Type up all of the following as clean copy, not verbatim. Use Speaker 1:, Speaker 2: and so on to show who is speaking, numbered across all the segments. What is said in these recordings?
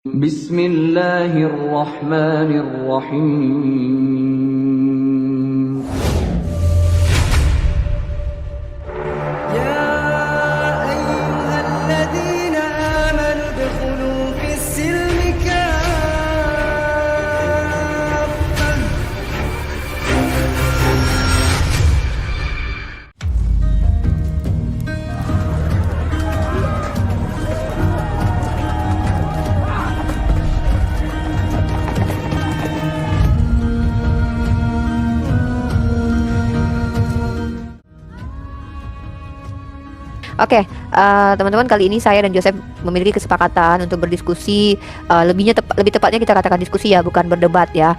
Speaker 1: Bismillahirrahmanirrahim.
Speaker 2: يا أيها الذين آمنوا ادخلوا في السلم كافة.
Speaker 3: Oke, teman-teman, kali ini saya dan Joseph memiliki kesepakatan untuk berdiskusi, lebih tepatnya kita katakan diskusi ya, bukan berdebat ya,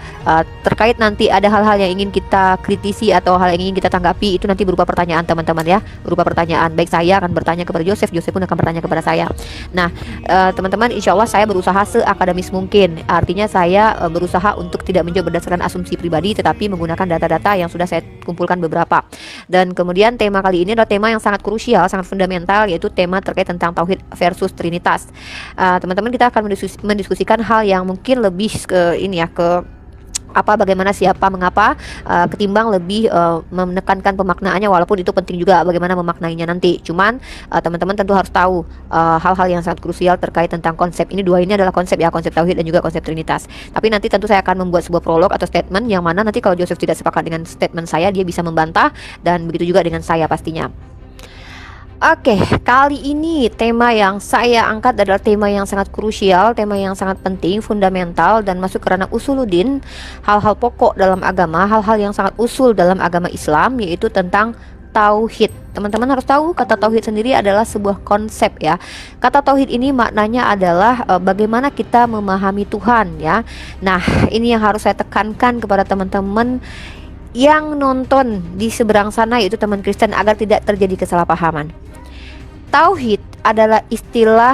Speaker 3: terkait nanti ada hal-hal yang ingin kita kritisi atau hal yang ingin kita tanggapi, itu nanti berupa pertanyaan teman-teman ya, berupa pertanyaan. Baik saya akan bertanya kepada Joseph, Joseph pun akan bertanya kepada saya. Nah, teman-teman, insya Allah saya berusaha seakademis mungkin, artinya saya berusaha untuk tidak menjawab berdasarkan asumsi pribadi, tetapi menggunakan data-data yang sudah saya kumpulkan beberapa. Dan kemudian tema kali ini adalah tema yang sangat krusial, sangat fundamental, yaitu tema terkait tentang tauhid versus trinitas. Teman-teman, kita akan mendiskusikan hal yang mungkin lebih ke ini ya, ke bagaimana, siapa, mengapa, ketimbang lebih menekankan pemaknaannya, walaupun itu penting juga bagaimana memaknainya nanti. Cuman teman-teman tentu harus tahu hal-hal yang sangat krusial terkait tentang konsep ini. Dua ini adalah konsep ya, konsep tauhid dan juga konsep trinitas. Tapi nanti tentu saya akan membuat sebuah prolog atau statement yang mana nanti kalau Joseph tidak sepakat dengan statement saya, dia bisa membantah, dan begitu juga dengan saya pastinya. Oke, kali ini tema yang saya angkat adalah tema yang sangat krusial, tema yang sangat penting, fundamental, dan masuk ke ranah usuluddin, hal-hal pokok dalam agama, hal-hal yang sangat usul dalam agama Islam, yaitu tentang tauhid. Teman-teman harus tahu, kata tauhid sendiri adalah sebuah konsep ya. Kata tauhid ini maknanya adalah bagaimana kita memahami Tuhan ya. Nah, ini yang harus saya tekankan kepada teman-teman yang nonton di seberang sana, yaitu teman Kristen, agar tidak terjadi kesalahpahaman. Tauhid adalah istilah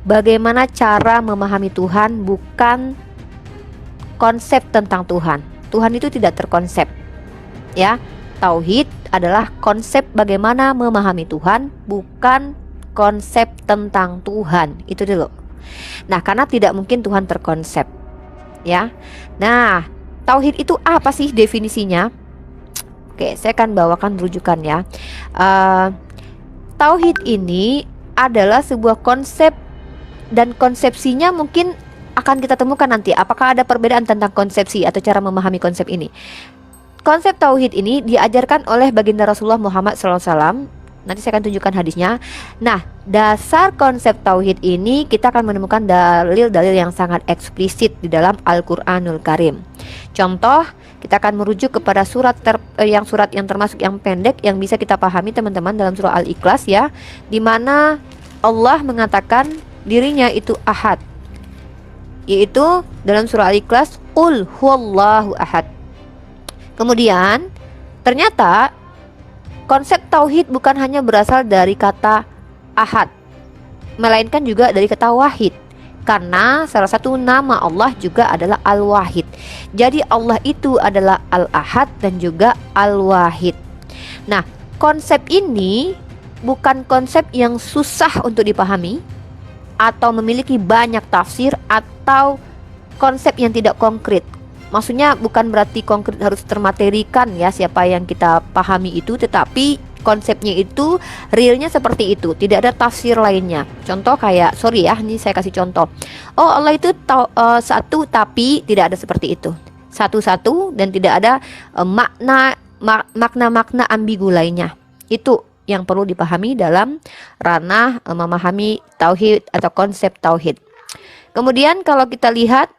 Speaker 3: bagaimana cara memahami Tuhan, bukan konsep tentang Tuhan. Tuhan itu tidak terkonsep ya. Tauhid adalah konsep bagaimana memahami Tuhan, bukan konsep tentang Tuhan. Itu dulu. Nah, karena tidak mungkin Tuhan terkonsep ya. Nah, tauhid itu apa sih definisinya? Oke, saya akan bawakan rujukan ya. Tauhid ini adalah sebuah konsep, dan konsepsinya mungkin akan kita temukan nanti. Apakah ada perbedaan tentang konsepsi atau cara memahami konsep ini? Konsep tauhid ini diajarkan oleh baginda Rasulullah Muhammad SAW. Nanti saya akan tunjukkan hadisnya. Nah, dasar konsep tauhid ini kita akan menemukan dalil-dalil yang sangat eksplisit di dalam Al-Quranul Karim. Contoh, kita akan merujuk kepada surat yang termasuk yang pendek yang bisa kita pahami teman-teman, dalam surah Al-Ikhlas ya, di mana Allah mengatakan dirinya itu ahad, yaitu dalam surah Al-Ikhlas, Qul huwallahu ahad. Kemudian ternyata konsep tauhid bukan hanya berasal dari kata ahad, melainkan juga dari kata wahid. Karena salah satu nama Allah juga adalah Al-Wahid. Jadi Allah itu adalah Al-Ahad dan juga Al-Wahid. Nah, konsep ini bukan konsep yang susah untuk dipahami, atau memiliki banyak tafsir, atau konsep yang tidak konkret. Maksudnya bukan berarti konkret harus termaterikan ya siapa yang kita pahami itu, tetapi konsepnya itu realnya seperti itu, tidak ada tafsir lainnya. Contoh kayak, sorry ya, ini saya kasih contoh. Oh, Allah itu satu, tapi tidak ada seperti itu. Satu-satu dan tidak ada makna-makna ambigu lainnya. Itu yang perlu dipahami dalam ranah memahami tauhid atau konsep tauhid. Kemudian kalau kita lihat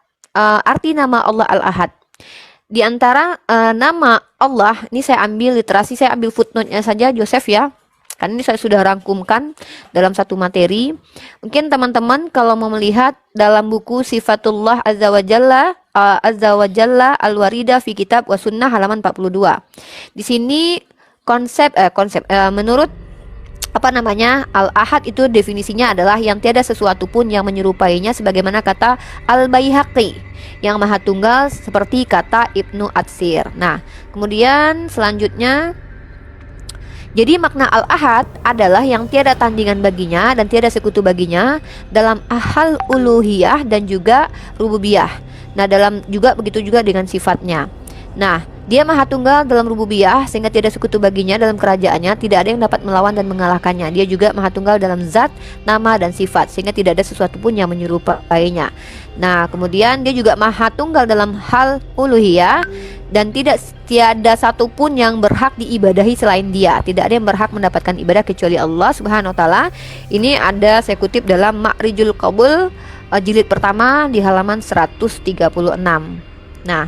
Speaker 3: arti nama Allah Al-Ahad. Di antara nama Allah, ini saya ambil literasi, saya ambil footnote-nya saja Joseph ya. Kan ini saya sudah rangkumkan dalam satu materi. Mungkin teman-teman kalau mau melihat dalam buku Sifatullah Azza wa Jalla Al-Warida fi Kitab wa Sunnah halaman 42. Di sini menurut Al-Ahad itu definisinya adalah yang tiada sesuatu pun yang menyerupainya, sebagaimana kata Al-Baihaqi, yang maha tunggal, seperti kata Ibnu Atsir. Nah, kemudian selanjutnya Jadi makna al-ahad adalah yang tiada tandingan baginya dan tiada sekutu baginya dalam hal uluhiyah dan juga rububiyah. Nah, dalam juga begitu juga dengan sifatnya. Nah, dia maha tunggal dalam rububiyah sehingga tiada sekutu baginya dalam kerajaannya, tidak ada yang dapat melawan dan mengalahkannya. Dia juga maha tunggal dalam zat, nama dan sifat sehingga tidak ada sesuatu pun yang menyerupainya. Nah, kemudian dia juga maha tunggal dalam hal uluhiyah dan tiada satu pun yang berhak diibadahi selain dia. Tidak ada yang berhak mendapatkan ibadah kecuali Allah Subhanahu wa taala. Ini ada saya kutip dalam Ma'rijul Qabul jilid pertama di halaman 136. Nah,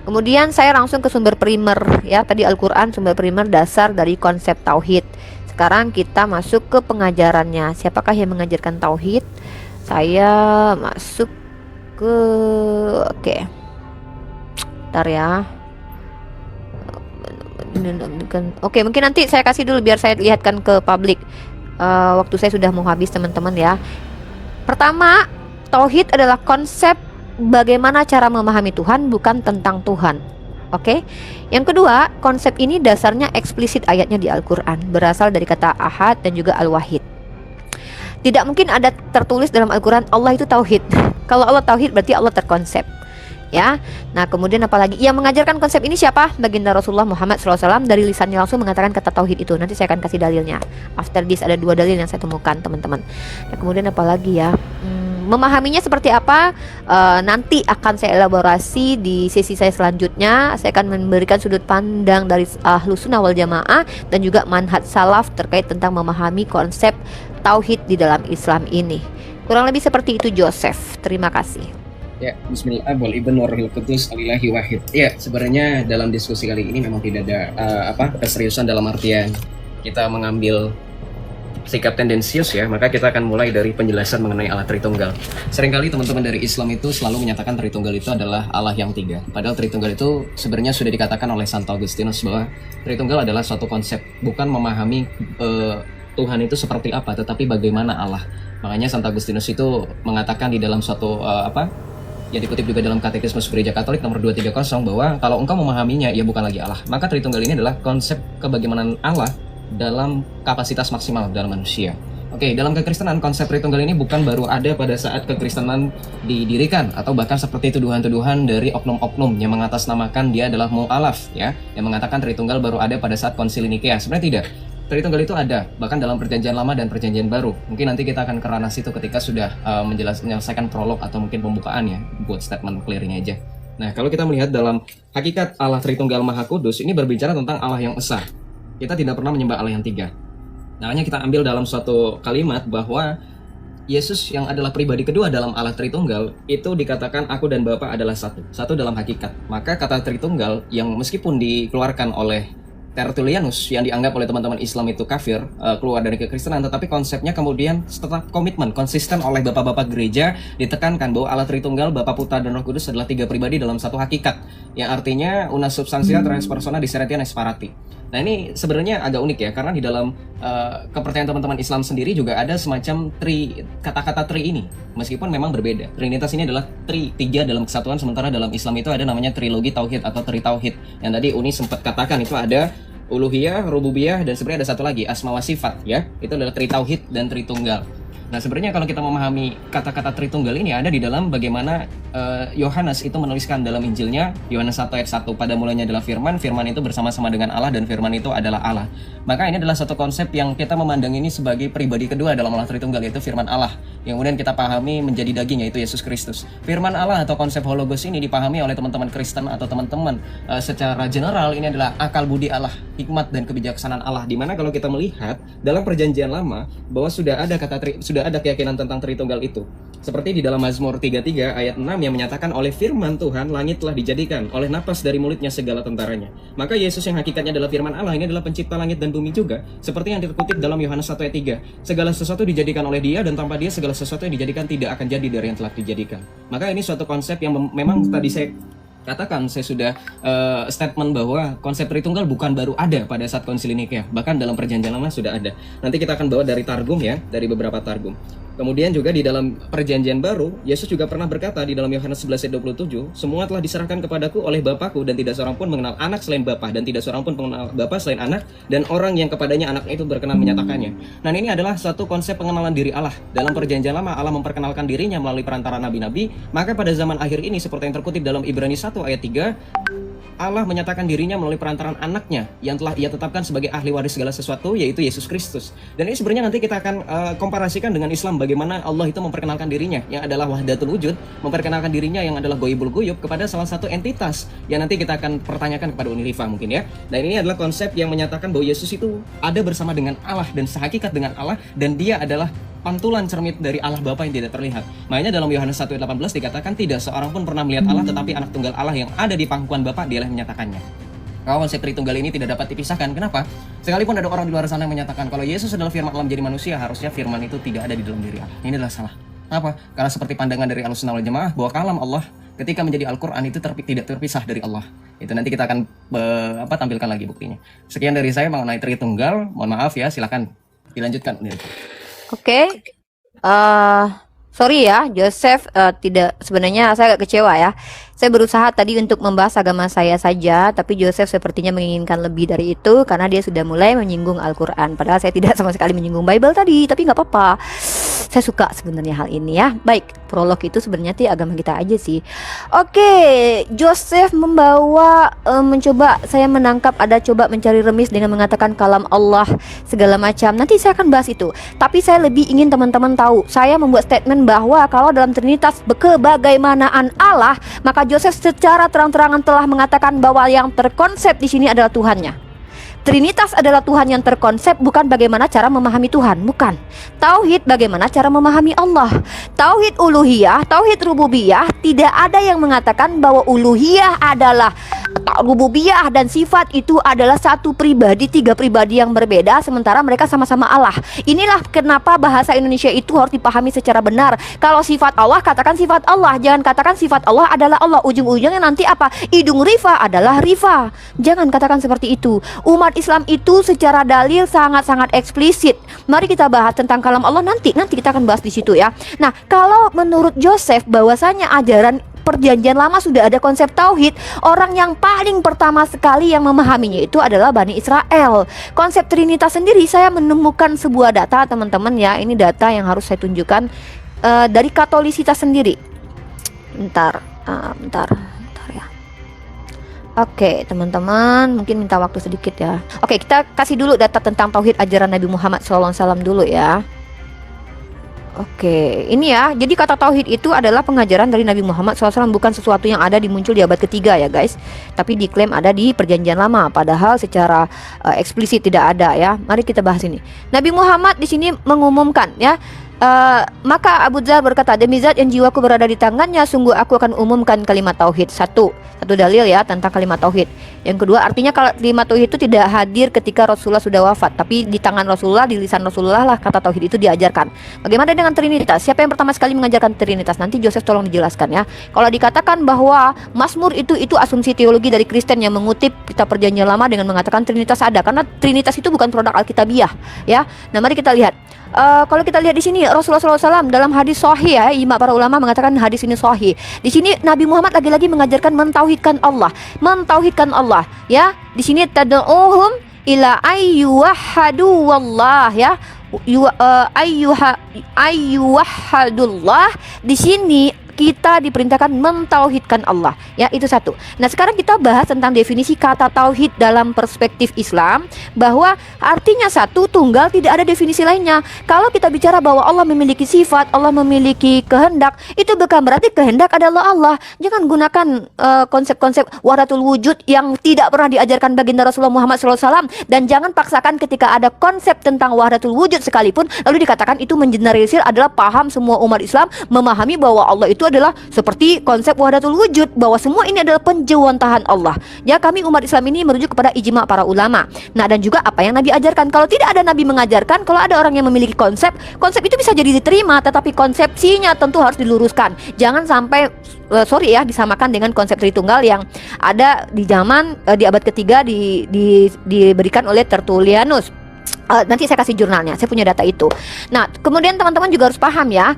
Speaker 3: kemudian saya langsung ke sumber primer ya. Tadi Al-Qur'an sumber primer dasar dari konsep tauhid. Sekarang kita masuk ke pengajarannya. Siapakah yang mengajarkan tauhid? Saya masuk ke Bentar ya. Oke, mungkin nanti saya kasih dulu biar saya lihatkan ke publik. Waktu saya sudah mau habis teman-teman ya. Pertama, tauhid adalah konsep bagaimana cara memahami Tuhan, bukan tentang Tuhan. Oke. Yang kedua, konsep ini dasarnya eksplisit ayatnya di Al-Qur'an, berasal dari kata ahad dan juga al-wahid. Tidak mungkin ada tertulis dalam Al-Qur'an Allah itu tauhid. Kalau Allah tauhid berarti Allah terkonsep. Ya, nah kemudian apalagi yang mengajarkan konsep ini siapa? Baginda Rasulullah Muhammad SAW dari lisannya langsung mengatakan kata tauhid itu. Nanti saya akan kasih dalilnya. After this ada 2 dalil yang saya temukan teman-teman. Nah, kemudian apalagi ya? Memahaminya seperti apa? Nanti akan saya elaborasi di sesi saya selanjutnya. Saya akan memberikan sudut pandang dari Ahlus Sunnah wal Jamaah dan juga manhaj salaf terkait tentang memahami konsep tauhid di dalam Islam ini. Kurang lebih seperti itu Joseph. Terima kasih.
Speaker 1: Ya, bismillah wal ibn warhil kudus alillahi wahid. Ya, sebenarnya dalam diskusi kali ini memang tidak ada keseriusan dalam artian kita mengambil sikap tendensius ya, maka kita akan mulai dari penjelasan mengenai Allah Tritunggal. Seringkali teman-teman dari Islam itu selalu menyatakan Tritunggal itu adalah Allah yang tiga. Padahal Tritunggal itu sebenarnya sudah dikatakan oleh Santo Agustinus bahwa Tritunggal adalah suatu konsep, bukan memahami Tuhan itu seperti apa, tetapi bagaimana Allah. Makanya Santo Agustinus itu mengatakan di dalam suatu yang dikutip juga dalam Katekismus Gereja Katolik nomor 230 bahwa kalau engkau memahaminya, ia bukan lagi Allah. Maka Tritunggal ini adalah konsep kebagaimanaan Allah dalam kapasitas maksimal dalam manusia. Oke, dalam kekristenan konsep Tritunggal ini bukan baru ada pada saat kekristenan didirikan atau bahkan seperti tuduhan-tuduhan dari oknum-oknum yang mengatasnamakan dia adalah mu'alaf ya, yang mengatakan Tritunggal baru ada pada saat Konsili Nikea. Sebenarnya tidak. Tritunggal itu ada bahkan dalam Perjanjian Lama dan Perjanjian Baru. Mungkin nanti kita akan ke ranah situ ketika sudah menyelesaikan prolog atau mungkin pembukaan ya, buat statement clearing aja. Nah, kalau kita melihat dalam hakikat Allah Tritunggal Maha Kudus, ini berbicara tentang Allah yang esa. Kita tidak pernah menyembah Allah yang tiga. Makanya kita ambil dalam suatu kalimat bahwa Yesus yang adalah pribadi kedua dalam Allah Tritunggal itu dikatakan aku dan Bapa adalah satu. Satu dalam hakikat. Maka kata Tritunggal yang meskipun dikeluarkan oleh Tertullianus yang dianggap oleh teman-teman Islam itu kafir, keluar dari kekristenan, tetapi konsepnya kemudian tetap komitmen, konsisten oleh bapak-bapak gereja ditekankan bahwa Allah Tritunggal, Bapa, Putra, dan Roh Kudus adalah tiga pribadi dalam satu hakikat, yang artinya una substantia trans persona diseret separati. Nah, ini sebenarnya agak unik ya, karena di dalam kepercayaan teman-teman Islam sendiri juga ada semacam kata-kata tri ini, meskipun memang berbeda. Trinitas ini adalah tiga dalam kesatuan, sementara dalam Islam itu ada namanya trilogi tauhid atau tri tauhid. Yang tadi Uni sempat katakan itu ada uluhiyah, rububiyah, dan sebenarnya ada satu lagi, asma wa sifat ya. Itu adalah tri tauhid dan tritunggal. Nah, sebenarnya kalau kita memahami kata-kata Tritunggal ini ada di dalam bagaimana Yohanes itu menuliskan dalam Injilnya, Yohanes 1 ayat 1, pada mulanya adalah firman, firman itu bersama-sama dengan Allah, dan firman itu adalah Allah. Maka ini adalah satu konsep yang kita memandang ini sebagai pribadi kedua dalam Allah Tritunggal, yaitu firman Allah, yang kemudian kita pahami menjadi daging, yaitu Yesus Kristus. Firman Allah atau konsep hologos ini dipahami oleh teman-teman Kristen atau teman-teman secara general, ini adalah akal budi Allah, hikmat dan kebijaksanaan Allah. Dimana kalau kita melihat dalam Perjanjian Lama bahwa sudah ada keyakinan tentang Tritunggal itu. Seperti di dalam Mazmur 33 ayat 6 yang menyatakan oleh firman Tuhan langit telah dijadikan, oleh napas dari mulutnya segala tentaranya. Maka Yesus yang hakikatnya adalah firman Allah ini adalah pencipta langit dan bumi juga, seperti yang dikutip dalam Yohanes 1 ayat 3. Segala sesuatu dijadikan oleh Dia, dan tanpa Dia segala sesuatu yang dijadikan tidak akan jadi dari yang telah dijadikan. Maka ini suatu konsep yang memang tadi saya katakan, saya sudah statement bahwa konsep Tritunggal bukan baru ada pada saat Konsili Nikea, bahkan dalam Perjanjian Lama sudah ada. Nanti kita akan bawa dari Targum ya, dari beberapa Targum. Kemudian juga di dalam perjanjian baru, Yesus juga pernah berkata di dalam Yohanes 11 ayat 27, semua telah diserahkan kepadaku oleh Bapakku dan tidak seorang pun mengenal anak selain Bapa dan tidak seorang pun mengenal Bapa selain anak dan orang yang kepadanya anaknya itu berkenan menyatakannya. Nah, ini adalah satu konsep pengenalan diri Allah. Dalam perjanjian lama Allah memperkenalkan dirinya melalui perantara nabi-nabi, maka pada zaman akhir ini seperti yang terkutip dalam Ibrani 1 ayat 3, Allah menyatakan dirinya melalui perantaran anaknya yang telah ia tetapkan sebagai ahli waris segala sesuatu, yaitu Yesus Kristus. Dan ini sebenarnya nanti kita akan komparasikan dengan Islam, bagaimana Allah itu memperkenalkan dirinya yang adalah wahdatul wujud, memperkenalkan dirinya yang adalah goibul guyub kepada salah satu entitas yang nanti kita akan pertanyakan kepada Unilifa mungkin ya. Dan ini adalah konsep yang menyatakan bahwa Yesus itu ada bersama dengan Allah dan sehakikat dengan Allah, dan dia adalah pantulan cermit dari Allah Bapa yang tidak terlihat. Makanya dalam Yohanes 1 ayat 18 dikatakan tidak seorang pun pernah melihat Allah, tetapi anak tunggal Allah yang ada di pangkuan Bapa dialah yang menyatakannya. Kalau konsep Tritunggal ini tidak dapat dipisahkan. Kenapa? Sekalipun ada orang di luar sana yang menyatakan kalau Yesus adalah firman Allah menjadi manusia, harusnya firman itu tidak ada di dalam diri Allah. Ini adalah salah. Kenapa? Karena seperti pandangan dari Ahlussunnah wal Jamaah bahwa kalam Allah ketika menjadi Al-Quran itu tidak terpisah dari Allah. Itu nanti kita akan tampilkan lagi buktinya. Sekian dari saya mengenai Tritunggal. Mohon maaf ya, silakan dilanjutkan.
Speaker 3: Oke. Sorry ya, Joseph, tidak, sebenarnya saya agak kecewa ya. Saya berusaha tadi untuk membahas agama saya saja, tapi Joseph sepertinya menginginkan lebih dari itu karena dia sudah mulai menyinggung Al-Quran. Padahal saya tidak sama sekali menyinggung Bible tadi, tapi nggak apa-apa. Saya suka sebenarnya hal ini ya. Baik, prolog itu sebenarnya agama kita aja sih. Oke, Joseph mencoba saya menangkap ada coba mencari remis dengan mengatakan kalam Allah segala macam. Nanti saya akan bahas itu. Tapi saya lebih ingin teman-teman tahu. Saya membuat statement bahwa kalau dalam Trinitas kebagaimanaan Allah, maka Joseph secara terang-terangan telah mengatakan bahwa yang terkonsep di sini adalah Tuhannya. Trinitas adalah Tuhan yang terkonsep, bukan bagaimana cara memahami Tuhan, bukan. Tauhid bagaimana cara memahami Allah. Tauhid uluhiyah, tauhid rububiyah, tidak ada yang mengatakan bahwa uluhiyah adalah rububiyah dan sifat itu adalah satu pribadi, tiga pribadi yang berbeda, sementara mereka sama-sama Allah. Inilah kenapa bahasa Indonesia itu harus dipahami secara benar. Kalau sifat Allah, katakan sifat Allah, jangan katakan sifat Allah adalah Allah. Ujung-ujungnya nanti apa? Idung Rifa adalah Rifa. Jangan katakan seperti itu. Umat Islam itu secara dalil sangat-sangat eksplisit. Mari kita bahas tentang kalam Allah nanti kita akan bahas di situ ya. Nah, kalau menurut Joseph bahwasanya ajaran Perjanjian Lama sudah ada konsep tauhid, orang yang paling pertama sekali yang memahaminya itu adalah Bani Israel. Konsep Trinitas sendiri saya menemukan sebuah data teman-teman ya. Ini data yang harus saya tunjukkan dari Katolisitas sendiri. Bentar ya. Oke, teman-teman, mungkin minta waktu sedikit ya. Oke, kita kasih dulu data tentang tauhid ajaran Nabi Muhammad SAW dulu ya. Oke, ini ya. Jadi kata tauhid itu adalah pengajaran dari Nabi Muhammad SAW, bukan sesuatu yang muncul di abad ketiga ya guys. Tapi diklaim ada di Perjanjian Lama, padahal secara eksplisit tidak ada ya. Mari kita bahas ini. Nabi Muhammad di sini mengumumkan ya. Maka Abu Dzar berkata, demi zat yang jiwaku berada di tangannya, sungguh aku akan umumkan kalimat tauhid. Satu dalil ya tentang kalimat tauhid. Yang kedua, artinya kalimat tauhid itu tidak hadir ketika Rasulullah sudah wafat, tapi di tangan Rasulullah, di lisan Rasulullah lah kata tauhid itu diajarkan. Bagaimana dengan Trinitas? Siapa yang pertama sekali mengajarkan Trinitas? Nanti Joseph tolong dijelaskan ya. Kalau dikatakan bahwa Mazmur itu asumsi teologi dari Kristen yang mengutip kitab Perjanjian Lama dengan mengatakan Trinitas ada, karena Trinitas itu bukan produk Alkitabiah ya. Nah, mari kita lihat. Kalau kita lihat di sini Rasulullah SAW dalam hadis sahih ya, para ulama mengatakan hadis ini sahih. Di sini Nabi Muhammad lagi-lagi mengajarkan mentauhidkan Allah ya. Di sini tad'uhum ila ayyuhadu wallah ya. Ayyuhadullah. Di sini kita diperintahkan mentauhidkan Allah ya, itu satu. Nah, sekarang kita bahas tentang definisi kata tauhid dalam perspektif Islam, bahwa artinya satu, tunggal, tidak ada definisi lainnya. Kalau kita bicara bahwa Allah memiliki sifat, Allah memiliki kehendak, itu bukan berarti kehendak adalah Allah. Jangan gunakan konsep-konsep wahdatul wujud yang tidak pernah diajarkan baginda Rasulullah Muhammad SAW, dan jangan paksakan ketika ada konsep tentang wahdatul wujud sekalipun lalu dikatakan itu mengeneralisir adalah paham semua umat Islam memahami bahwa Allah itu adalah seperti konsep wahdatul wujud, bahwa semua ini adalah penjewantahan Allah. Ya, kami umat Islam ini merujuk kepada ijma para ulama. Nah, dan juga apa yang Nabi ajarkan. Kalau tidak ada Nabi mengajarkan, kalau ada orang yang memiliki konsep itu bisa jadi diterima, tetapi konsepsinya tentu harus diluruskan. Jangan sampai disamakan dengan konsep Tritunggal yang ada di zaman di abad ketiga diberikan oleh Tertullianus. Nanti saya kasih jurnalnya, saya punya data itu. Nah, kemudian teman-teman juga harus paham ya.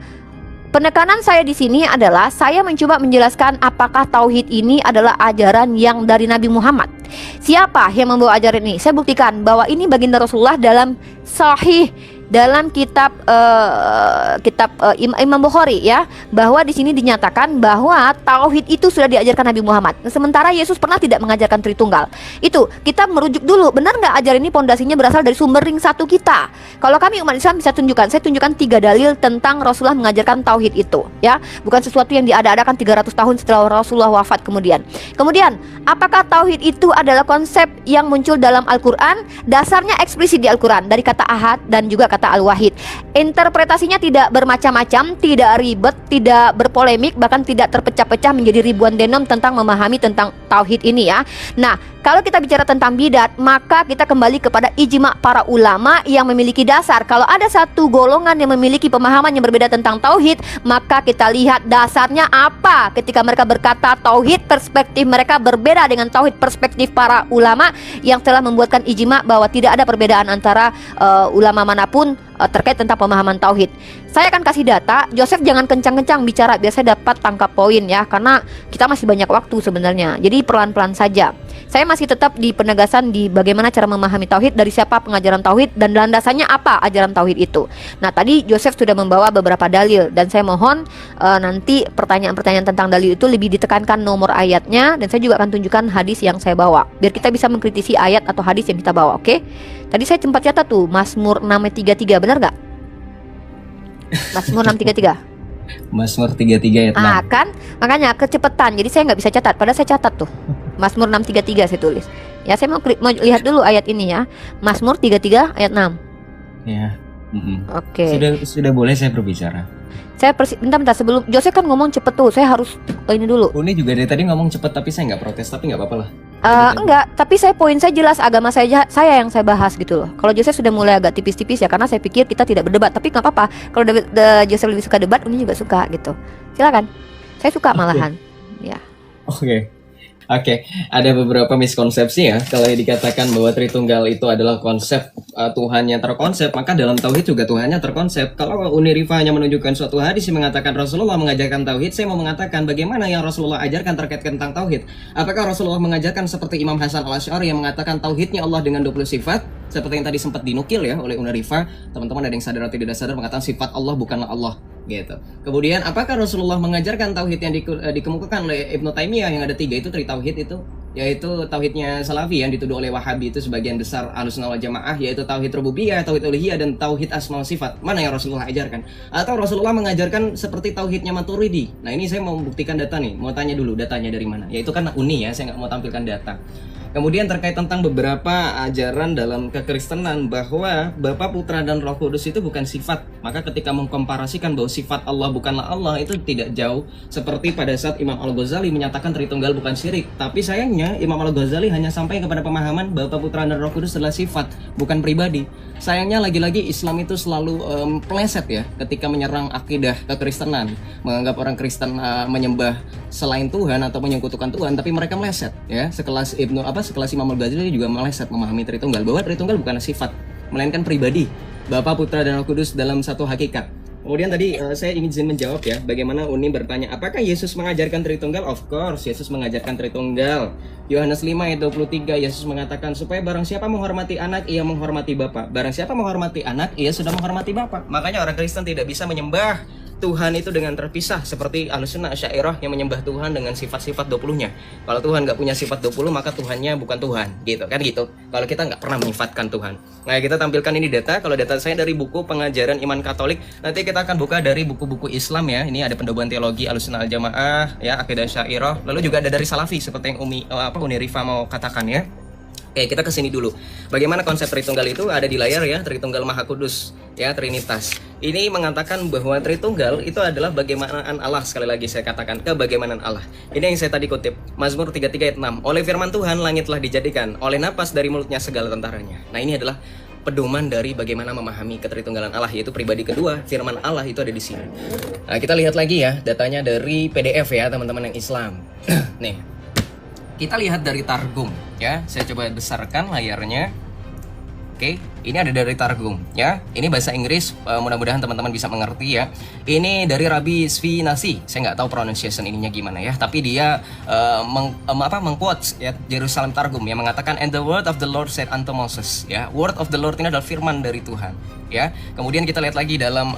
Speaker 3: Penekanan saya di sini adalah saya mencoba menjelaskan apakah tauhid ini adalah ajaran yang dari Nabi Muhammad. Siapa yang membawa ajaran ini? Saya buktikan bahwa ini baginda Rasulullah dalam Sahih, dalam kitab Imam Bukhari ya, bahwa di sini dinyatakan bahwa tauhid itu sudah diajarkan Nabi Muhammad. Sementara Yesus pernah tidak mengajarkan Tritunggal. Itu kita merujuk dulu, benar nggak ajaran ini pondasinya berasal dari sumber ring satu kita? Kalau kami umat Islam bisa tunjukkan, saya tunjukkan 3 dalil tentang Rasulullah mengajarkan tauhid itu ya, bukan sesuatu yang diada-adakan 300 tahun setelah Rasulullah wafat kemudian. Kemudian, apakah tauhid itu adalah konsep yang muncul dalam Al-Quran? Dasarnya eksplisit di Al-Quran dari kata ahad dan juga kata Al-Wahid. Interpretasinya tidak bermacam-macam, tidak ribet, tidak berpolemik, bahkan tidak terpecah-pecah menjadi ribuan denom tentang memahami tentang tauhid ini ya. Nah, kalau kita bicara tentang bidat, maka kita kembali kepada ijma para ulama yang memiliki dasar. Kalau ada satu golongan yang memiliki pemahaman yang berbeda tentang tauhid, maka kita lihat dasarnya apa. Ketika mereka berkata tauhid, perspektif mereka berbeda dengan tauhid perspektif para ulama yang telah membuatkan ijma bahwa tidak ada perbedaan antara ulama manapun terkait tentang pemahaman tauhid. Saya akan kasih data. Joseph jangan kencang-kencang bicara biar saya dapat tangkap poin ya, karena kita masih banyak waktu sebenarnya. Jadi pelan-pelan saja. Saya masih tetap di penegasan di bagaimana cara memahami tauhid, dari siapa pengajaran tauhid, dan landasannya apa ajaran tauhid itu. Nah, tadi Joseph sudah membawa beberapa dalil, dan saya mohon nanti pertanyaan-pertanyaan tentang dalil itu lebih ditekankan nomor ayatnya, dan saya juga akan tunjukkan hadis yang saya bawa biar kita bisa mengkritisi ayat atau hadis yang kita bawa. Oke? Tadi saya sempat catat tuh Mazmur 6:33, benar nggak? Mazmur 6:33.
Speaker 1: Mazmur 33 ayat 6.
Speaker 3: Kan makanya kecepatan, jadi saya nggak bisa catat, padahal saya catat tuh Mazmur 6:33 saya tulis ya. Saya mau lihat dulu ayat ini ya, Mazmur 33 ayat 6
Speaker 1: Ya.
Speaker 3: Oke.
Speaker 1: Sudah boleh saya berbicara.
Speaker 3: Saya bentar sebelum Jose kan ngomong cepet tuh, saya harus ini dulu.
Speaker 1: Uni juga dari tadi ngomong cepet, tapi saya nggak protes, tapi nggak apa-apa lah.
Speaker 3: Enggak, tapi poin saya jelas, agama saya yang saya bahas gitu loh. Kalau Jose sudah mulai agak tipis-tipis ya, karena saya pikir kita tidak berdebat, tapi nggak apa-apa. Kalau Jose lebih suka debat, Uni juga suka gitu. Silakan. Saya suka malahan. Ya.
Speaker 1: Oke, ada beberapa miskonsepsi ya. Kalau dikatakan bahwa Tritunggal itu adalah konsep Tuhan yang terkonsep, maka dalam Tauhid juga Tuhannya terkonsep. Kalau Uni Rifa hanya menunjukkan suatu hadis yang mengatakan Rasulullah mengajarkan Tauhid, saya mau mengatakan bagaimana yang Rasulullah ajarkan terkait tentang Tauhid. Apakah Rasulullah mengajarkan seperti Imam Hasan al-Asy'ari yang mengatakan Tauhidnya Allah dengan 20 sifat? Seperti yang tadi sempat dinukil ya oleh Uni Rifa. Teman-teman ada yang sadar atau tidak sadar mengatakan sifat Allah bukanlah Allah. Gitu. Kemudian apakah Rasulullah mengajarkan tauhid yang dikemukakan oleh Ibnu Taimiyah yang ada 3 itu, 3 tauhid itu, yaitu tauhidnya Salafi yang dituduh oleh Wahabi itu sebagian besar Ahlussunnah wal Jamaah, yaitu tauhid rububiyah, tauhid uluhiyah, dan tauhid asma wa sifat. Mana yang Rasulullah ajarkan? Atau Rasulullah mengajarkan seperti tauhidnya Maturidi? Nah, ini saya mau membuktikan data nih, mau tanya dulu datanya dari mana. Yaitu kan Uni ya, saya nggak mau tampilkan data. Kemudian terkait tentang beberapa ajaran dalam kekristenan bahwa Bapa, Putra, dan Roh Kudus itu bukan sifat. Maka ketika mengkomparasikan bahwa sifat Allah bukanlah Allah, itu tidak jauh seperti pada saat Imam Al-Ghazali menyatakan Tritunggal bukan syirik. Tapi sayangnya Imam Al-Ghazali hanya sampai kepada pemahaman Bapa, Putra, dan Roh Kudus adalah sifat, bukan pribadi. Sayangnya lagi-lagi Islam itu selalu meleset ya ketika menyerang akidah kekristenan, menganggap orang Kristen menyembah selain Tuhan atau menyekutukan Tuhan, tapi mereka meleset ya. Sekelas Imam Al-Ghazali juga meleset memahami Tritunggal bahwa Tritunggal bukanlah sifat, melainkan pribadi, Bapa, Putra, dan Roh Kudus dalam satu hakikat. Kemudian tadi saya ingin menjawab ya, bagaimana Uni bertanya, apakah Yesus mengajarkan Tritunggal? Of course, Yesus mengajarkan Tritunggal. Yohanes 5 ayat 23, Yesus mengatakan, supaya barang siapa menghormati anak, ia menghormati Bapa. Barang siapa menghormati anak, ia sudah menghormati Bapa. Makanya orang Kristen tidak bisa menyembah Tuhan itu dengan terpisah, seperti Ahlussunnah Asy'ariyah yang menyembah Tuhan dengan sifat-sifat 20-nya. Kalau Tuhan nggak punya sifat 20, maka Tuhannya bukan Tuhan, gitu kan gitu. Kalau kita nggak pernah menyifatkan Tuhan. Nah, kita tampilkan ini data. Kalau data saya dari buku Pengajaran Iman Katolik, nanti kita akan buka dari buku-buku Islam ya. Ini ada Pendobaan Teologi Ahlussunnah Al-Jamaah, ya, Aqidah Asy'ariyah. Lalu juga ada dari Salafi seperti yang Uni Rifa mau katakan ya. Oke, kita kesini dulu. Bagaimana konsep Tritunggal itu ada di layar ya, Tritunggal Maha Kudus, ya, Trinitas. Ini mengatakan bahwa Tritunggal itu adalah bagaimanaan Allah, sekali lagi saya katakan, kebagaimanaan Allah. Ini yang saya tadi kutip, Mazmur 33 ayat 6. Oleh firman Tuhan langit telah dijadikan, oleh napas dari mulutnya segala tentaranya. Nah, ini adalah pedoman dari bagaimana memahami ketritunggalan Allah, yaitu pribadi kedua, firman Allah itu ada di sini. Nah, kita lihat lagi ya, datanya dari PDF ya, teman-teman yang Islam. Nih. Kita lihat dari Targum ya. Saya coba besarkan layarnya. Oke. Ini ada dari Targum ya. Ini bahasa Inggris, mudah-mudahan teman-teman bisa mengerti ya. Ini dari Rabbi Sfinasi. Saya nggak tahu pronunciation ininya gimana ya, tapi dia mengquotes ya Jerusalem Targum yang mengatakan, and the word of the Lord said unto Moses, ya. Word of the Lord ini adalah firman dari Tuhan, ya. Kemudian kita lihat lagi dalam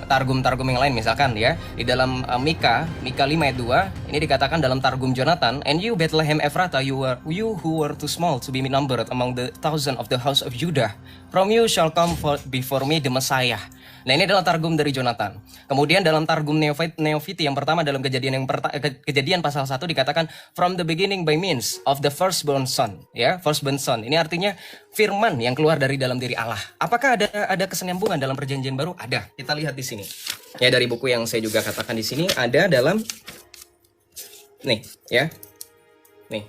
Speaker 1: targum-targum yang lain, misalkan ya di dalam Mika 5 ayat 2 ini dikatakan dalam Targum Jonathan, and you Bethlehem Ephrata, you who were too small to be numbered among the thousand of the house of Judah, from you shall come before me the Messiah. Nah, ini adalah Targum dari Jonathan. Kemudian dalam Targum Neofiti yang pertama, dalam kejadian pasal 1 dikatakan from the beginning by means of the firstborn son, ya, firstborn son. Ini artinya firman yang keluar dari dalam diri Allah. Apakah ada kesinambungan dalam perjanjian baru? Ada. Kita lihat di sini. Ya, dari buku yang saya juga katakan di sini ada dalam nih, ya. Nih.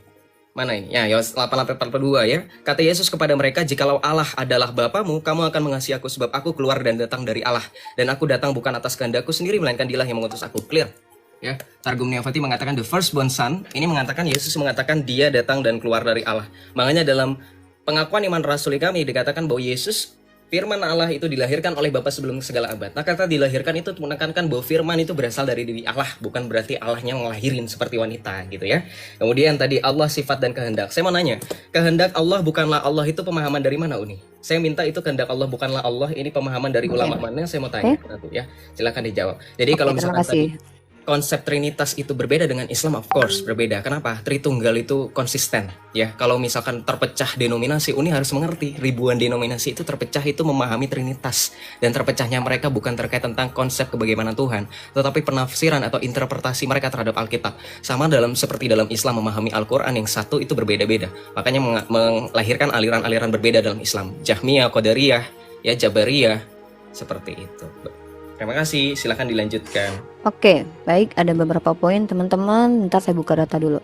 Speaker 1: Mana ini? Ya, Yohanes 8:42 ya. Kata Yesus kepada mereka, jikalau Allah adalah Bapamu, kamu akan mengasihi aku sebab aku keluar dan datang dari Allah. Dan aku datang bukan atas kehendakku sendiri, melainkan Dialah yang mengutus aku. Clear? Ya, Targum Neofiti mengatakan the firstborn son. Ini mengatakan Yesus mengatakan dia datang dan keluar dari Allah. Makanya dalam pengakuan iman rasuli kami dikatakan bahwa Yesus firman Allah itu dilahirkan oleh Bapa sebelum segala abad. Nah, kata dilahirkan itu menekankan bahwa firman itu berasal dari diri Allah, bukan berarti Allahnya ngelahirin seperti wanita gitu ya. Kemudian tadi Allah sifat dan kehendak. Saya mau nanya, kehendak Allah bukanlah Allah itu pemahaman dari mana, Uni? Saya minta itu kehendak Allah bukanlah Allah, ini pemahaman dari ulama mana? Saya mau tanya nanti ya. Silakan dijawab. Jadi kalau misalkan tadi konsep Trinitas itu berbeda dengan Islam, of course berbeda. Kenapa? Tritunggal itu konsisten ya. Kalau misalkan terpecah denominasi, Uni harus mengerti ribuan denominasi itu terpecah itu memahami Trinitas, dan terpecahnya mereka bukan terkait tentang konsep kebagaimana Tuhan, tetapi penafsiran atau interpretasi mereka terhadap Alkitab. Sama seperti dalam Islam memahami Al-Quran yang satu itu berbeda-beda. Makanya melahirkan aliran-aliran berbeda dalam Islam. Jahmiyah, Qadariyah, ya Jabariyah, seperti itu. Terima kasih, silakan dilanjutkan.
Speaker 3: Oke, baik, ada beberapa poin teman-teman. Ntar saya buka data dulu.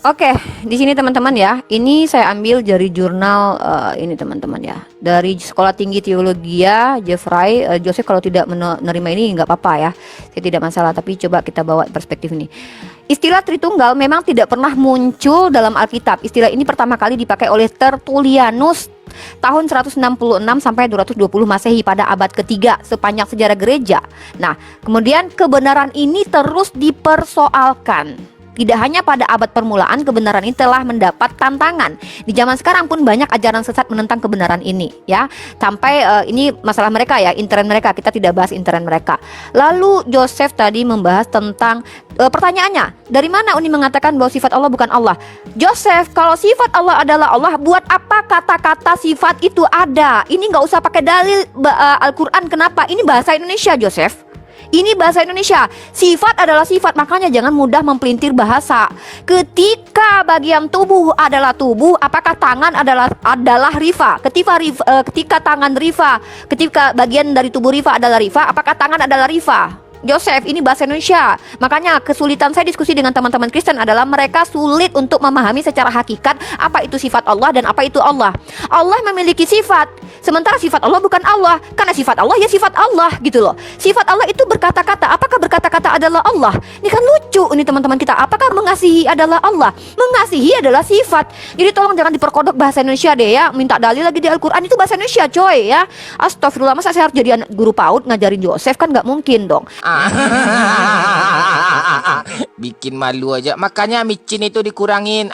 Speaker 3: Oke, di sini teman-teman ya. Ini saya ambil dari jurnal ini teman-teman ya. Dari Sekolah Tinggi Teologia Jeffrey Joseph, kalau tidak menerima ini nggak apa-apa ya. Saya tidak masalah, tapi coba kita bawa perspektif ini. Istilah Tritunggal memang tidak pernah muncul dalam Alkitab. Istilah ini pertama kali dipakai oleh Tertullianus tahun 166 sampai 220 Masehi pada abad ketiga sepanjang sejarah gereja. Nah, kemudian kebenaran ini terus dipersoalkan. Tidak hanya pada abad permulaan, kebenaran ini telah mendapat tantangan. Di zaman sekarang pun banyak ajaran sesat menentang kebenaran ini, ya. Sampai ini masalah mereka ya, intern mereka. Kita tidak bahas intern mereka. Lalu Joseph tadi membahas tentang pertanyaannya, dari mana Uni mengatakan bahwa sifat Allah bukan Allah? Joseph, kalau sifat Allah adalah Allah, buat apa kata-kata sifat itu ada? Ini nggak usah pakai dalil Al-Quran. Kenapa? Ini bahasa Indonesia, Joseph. Ini bahasa Indonesia. Sifat adalah sifat, makanya jangan mudah mempelintir bahasa. Ketika bagian tubuh adalah tubuh, apakah tangan adalah rifa? Ketika tangan rifa, ketika bagian dari tubuh rifa adalah rifa, apakah tangan adalah rifa? Joseph, ini bahasa Indonesia. Makanya kesulitan saya diskusi dengan teman-teman Kristen adalah mereka sulit untuk memahami secara hakikat apa itu sifat Allah dan apa itu Allah. Allah memiliki sifat, sementara sifat Allah bukan Allah. Karena sifat Allah ya sifat Allah gitu loh. Sifat Allah itu berkata-kata. Apakah berkata-kata adalah Allah? Ini kan lucu ini teman-teman kita. Apakah mengasihi adalah Allah? Mengasihi adalah sifat. Jadi tolong jangan diperkodok bahasa Indonesia deh ya. Minta dalil lagi di Al-Quran, itu bahasa Indonesia coy ya. Astagfirullah, masa saya harus jadi guru PAUD ngajarin Joseph? Kan gak mungkin dong.
Speaker 4: Bikin malu aja. Makanya micin itu dikurangin.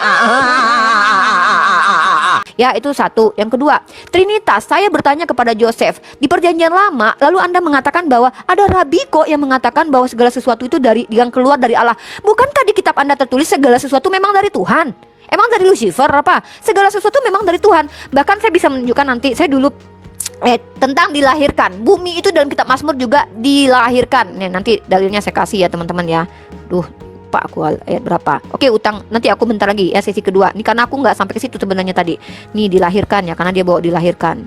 Speaker 3: Ya, itu satu. Yang kedua, Trinitas. Saya bertanya kepada Joseph, di Perjanjian Lama, lalu Anda mengatakan bahwa ada rabi kok yang mengatakan bahwa segala sesuatu itu yang keluar dari Allah. Bukankah di kitab Anda tertulis segala sesuatu memang dari Tuhan? Emang dari Lucifer apa? Segala sesuatu memang dari Tuhan. Bahkan saya bisa menunjukkan nanti, saya dulu tentang dilahirkan. Bumi itu dalam kitab Mazmur juga dilahirkan. Nih, nanti dalilnya saya kasih ya teman-teman ya. Duh, Pak, aku ayat berapa? Oke, utang nanti aku bentar lagi ya, sesi kedua. Ini karena aku nggak sampai ke situ sebenarnya tadi. Nih dilahirkan ya, karena dia bawa dilahirkan.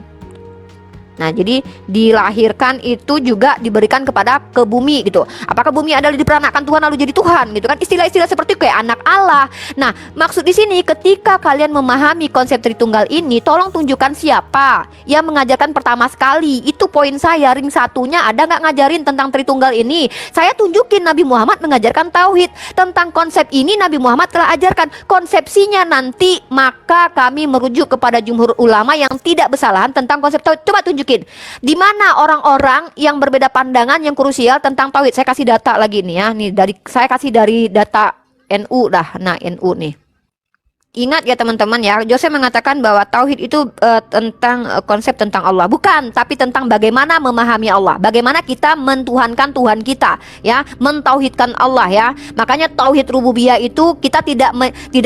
Speaker 3: Nah, jadi dilahirkan itu juga diberikan ke bumi gitu. Apakah bumi adalah diperanakkan Tuhan lalu jadi Tuhan gitu kan? Istilah-istilah seperti kayak anak Allah. Nah, maksud di sini ketika kalian memahami konsep Tritunggal ini, tolong tunjukkan siapa yang mengajarkan pertama sekali. Itu poin saya. Ring satunya ada nggak ngajarin tentang Tritunggal ini? Saya tunjukin Nabi Muhammad mengajarkan tauhid. Tentang konsep ini Nabi Muhammad telah ajarkan konsepsinya nanti, maka kami merujuk kepada jumhur ulama yang tidak bersalahan tentang konsep tauhid. Coba tunjukin di mana orang-orang yang berbeda pandangan yang krusial tentang tauhid. Saya kasih data lagi nih ya. Nih saya kasih dari data NU dah. Nah, NU nih. Ingat ya teman-teman ya, Joseph mengatakan bahwa tauhid itu tentang konsep tentang Allah, bukan, tapi tentang bagaimana memahami Allah, bagaimana kita mentuhankan Tuhan kita, ya, mentauhidkan Allah ya. Makanya tauhid rububiyah itu kita tidak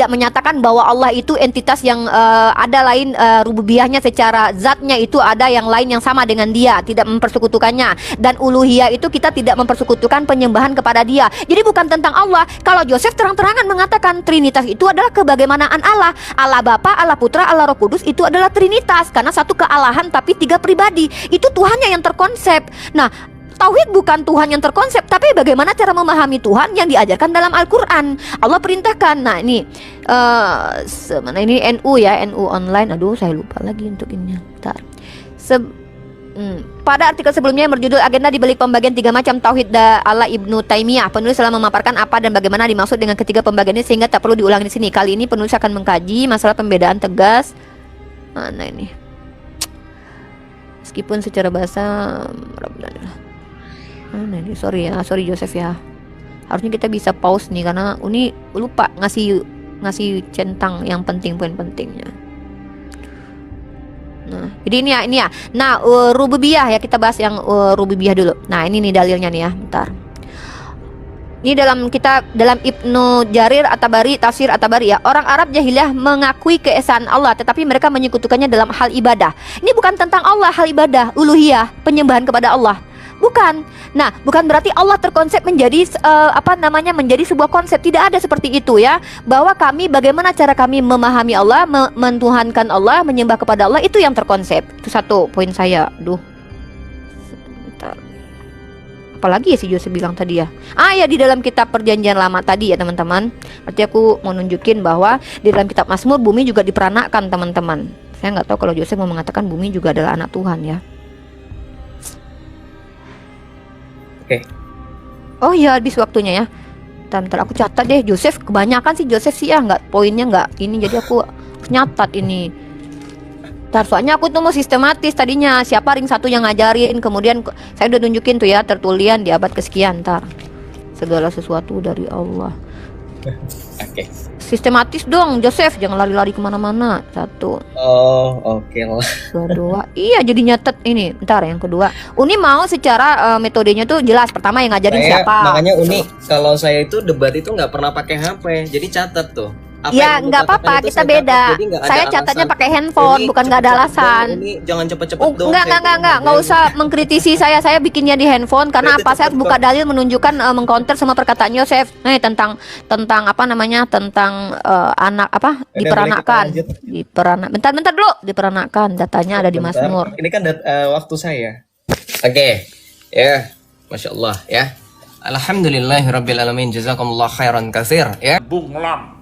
Speaker 3: menyatakan bahwa Allah itu entitas yang ada lain rububiyahnya secara zatnya itu ada yang lain yang sama dengan dia, tidak mempersekutukannya. Dan uluhiyah itu kita tidak mempersekutukan penyembahan kepada dia. Jadi bukan tentang Allah. Kalau Joseph terang-terangan mengatakan Trinitas itu adalah kebagaimanaan Allah. Allah Bapa, Allah Putra, Allah Roh Kudus itu adalah Trinitas karena satu kealahan tapi tiga pribadi. Itu Tuhannya yang terkonsep. Nah, tauhid bukan Tuhan yang terkonsep, tapi bagaimana cara memahami Tuhan yang diajarkan dalam Al-Quran. Allah perintahkan. Nah, ini ini NU ya, NU online. Aduh, saya lupa lagi untuk ini. Bentar. Pada artikel sebelumnya yang berjudul agenda dibalik pembagian tiga macam tauhid ala Ibnu Taimiyah, penulis telah memaparkan apa dan bagaimana dimaksud dengan ketiga pembagian ini sehingga tak perlu diulangi di sini. Kali ini penulis akan mengkaji masalah pembedaan tegas. Mana ini? Meskipun secara bahasa mana ini? Sorry Joseph ya. Harusnya kita bisa pause nih karena Uni lupa ngasih centang yang penting, poin pentingnya. Nah, jadi ini ya. Nah, rububiyah ya, kita bahas yang rububiyah dulu. Nah, ini nih dalilnya nih ya, bentar. Ini dalam Ibnu Jarir At-Tabari, tafsir At-Tabari ya. Orang Arab jahiliyah mengakui keesaan Allah, tetapi mereka menyekutukannya dalam hal ibadah. Ini bukan tentang Allah, hal ibadah, uluhiyah, penyembahan kepada Allah. Bukan. Nah, bukan berarti Allah terkonsep menjadi menjadi sebuah konsep. Tidak ada seperti itu ya. Bahwa bagaimana cara kami memahami Allah, mentuhankan Allah, menyembah kepada Allah, itu yang terkonsep. Itu satu poin saya. Sebentar. Apalagi ya si Joseph bilang tadi ya. Ya di dalam kitab Perjanjian Lama tadi ya teman-teman. Berarti aku mau nunjukin bahwa di dalam kitab Mazmur bumi juga diperanakkan teman-teman. Saya nggak tahu kalau Joseph mau mengatakan bumi juga adalah anak Tuhan ya. Oh iya, habis waktunya ya. Bentar, aku catat deh. Joseph kebanyakan sih Joseph sih ya, poinnya nggak ini, jadi aku nyatat ini. Soalnya aku tuh mau sistematis tadinya. Siapa ring satu yang ngajarin, kemudian saya udah nunjukin tuh ya tertulian di abad kesekian. Segala sesuatu dari Allah.
Speaker 1: Oke.
Speaker 3: Sistematis dong Joseph, jangan lari-lari kemana-mana. Satu.
Speaker 1: Oke lah.
Speaker 3: Dua. Iya, jadi nyatet ini. Bentar, yang kedua. Uni mau secara metodenya tuh jelas. Pertama yang ngajarin siapa.
Speaker 1: Makanya Uni, kalau saya itu debat itu nggak pernah pakai HP, jadi catat tuh.
Speaker 3: Ya nggak apa-apa, kita beda. Saya catatnya pakai handphone, bukan nggak ada alasan.
Speaker 1: Ini jangan cepet-cepet dong.
Speaker 3: Nggak usah mengkritisi saya bikinnya di handphone karena apa? Saya buka dalil menunjukkan mengcounter sama perkataan Yosef. Tentang tentang anak apa? Bentar dulu, diperanakkan. Datanya ada di Mazmur.
Speaker 1: Ini kan waktu saya. Oke. Ya, Masya Allah ya. Alhamdulillahirrabbilalamin. Jazakumullah khairan katsir ya.
Speaker 5: Bung Lam.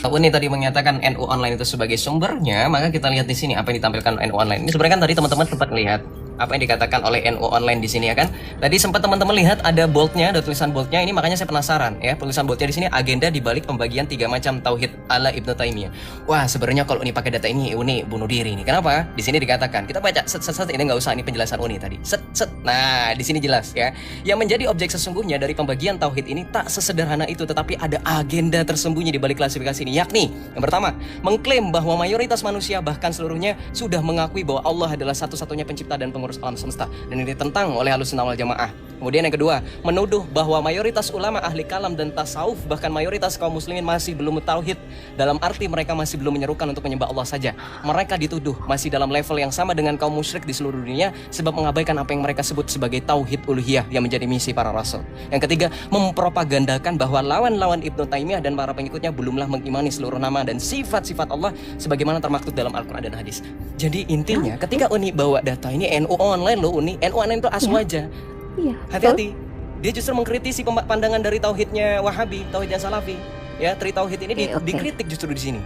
Speaker 1: Uni tadi menyatakan NU online itu sebagai sumbernya, maka kita lihat di sini apa yang ditampilkan NU online. Ini sebenarnya kan tadi teman-teman sempat melihat apa yang dikatakan oleh NU online di sini ya kan. Tadi sempat teman-teman lihat ada boldnya, ada tulisan boldnya. Ini makanya saya penasaran ya, tulisan boldnya di sini agenda dibalik pembagian tiga macam tauhid ala Ibnu Taimiyah. Wah, sebenarnya kalau Uni pakai data ini Uni bunuh diri nih. Kenapa? Di sini dikatakan, kita baca set ini nggak usah, ini penjelasan Uni tadi. Set. Nah, di sini jelas ya. Yang menjadi objek sesungguhnya dari pembagian tauhid ini tak sesederhana itu, tetapi ada agenda tersembunyi di balik klasifikasi ini, yakni yang pertama, mengklaim bahwa mayoritas manusia bahkan seluruhnya sudah mengakui bahwa Allah adalah satu-satunya pencipta dan pengurus alam semesta, dan ini ditentang oleh Ahlussunnah wal Jamaah. Kemudian yang kedua, menuduh bahwa mayoritas ulama ahli kalam dan tasawuf, bahkan mayoritas kaum muslimin masih belum tauhid, dalam arti mereka masih belum menyerukan untuk menyembah Allah saja. Mereka dituduh masih dalam level yang sama dengan kaum musyrik di seluruh dunia, sebab mengabaikan apa yang mereka sebut sebagai tauhid uluhiyah yang menjadi misi para rasul. Yang ketiga, mempropagandakan bahwa lawan-lawan Ibnu Taimiyah dan para pengikutnya belumlah mengimani seluruh nama dan sifat-sifat Allah sebagaimana termaktub dalam Al-Quran dan hadis. Jadi intinya, ketika Uni bawa data ini, NU online loh Uni, NU online itu aswaja.
Speaker 3: Iya.
Speaker 1: Hati-hati, dia justru mengkritisi pandangan dari tauhidnya Wahabi, tauhidnya Salafi. Ya, tri tauhid ini dikritik justru di sini.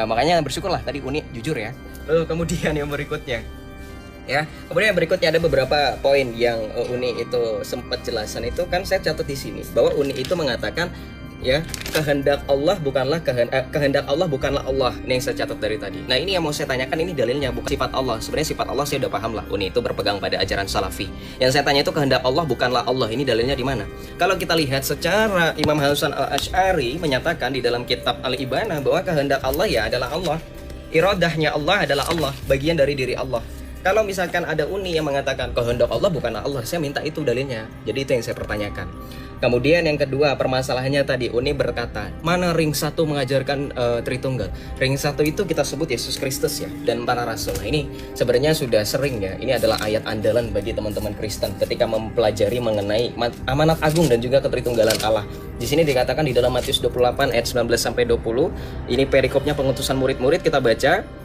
Speaker 1: Makanya bersyukurlah tadi Uni jujur ya. Lalu kemudian yang berikutnya, ya, kemudian yang berikutnya ada beberapa poin yang Uni itu sempat jelasan itu kan saya catat di sini bahwa Uni itu mengatakan ya kehendak Allah bukanlah kehendak Allah bukanlah Allah. Ini yang saya catat dari tadi. Nah ini yang mau saya tanyakan, ini dalilnya bukan sifat Allah. Sebenarnya sifat Allah saya udah paham lah, Uni itu berpegang pada ajaran Salafi. Yang saya tanya itu kehendak Allah bukanlah Allah, ini dalilnya di mana? Kalau kita lihat secara Imam Hasan al-Asy'ari menyatakan di dalam kitab Al-Ibanah bahwa kehendak Allah ya adalah Allah, iradahnya Allah adalah Allah, bagian dari diri Allah. Kalau misalkan ada Uni yang mengatakan kehendak Allah bukanlah Allah, saya minta itu dalilnya. Jadi itu yang saya pertanyakan. Kemudian yang kedua, permasalahannya tadi Uni berkata, mana ring 1 mengajarkan Tritunggal? Ring 1 itu kita sebut Yesus Kristus ya, dan para rasul. Nah ini sebenarnya sudah sering ya, ini adalah ayat andalan bagi teman-teman Kristen ketika mempelajari mengenai amanat agung dan juga ketritunggalan Allah. Di sini dikatakan di dalam Matius 28 ayat 19 sampai 20. Ini perikopnya pengutusan murid-murid, kita baca.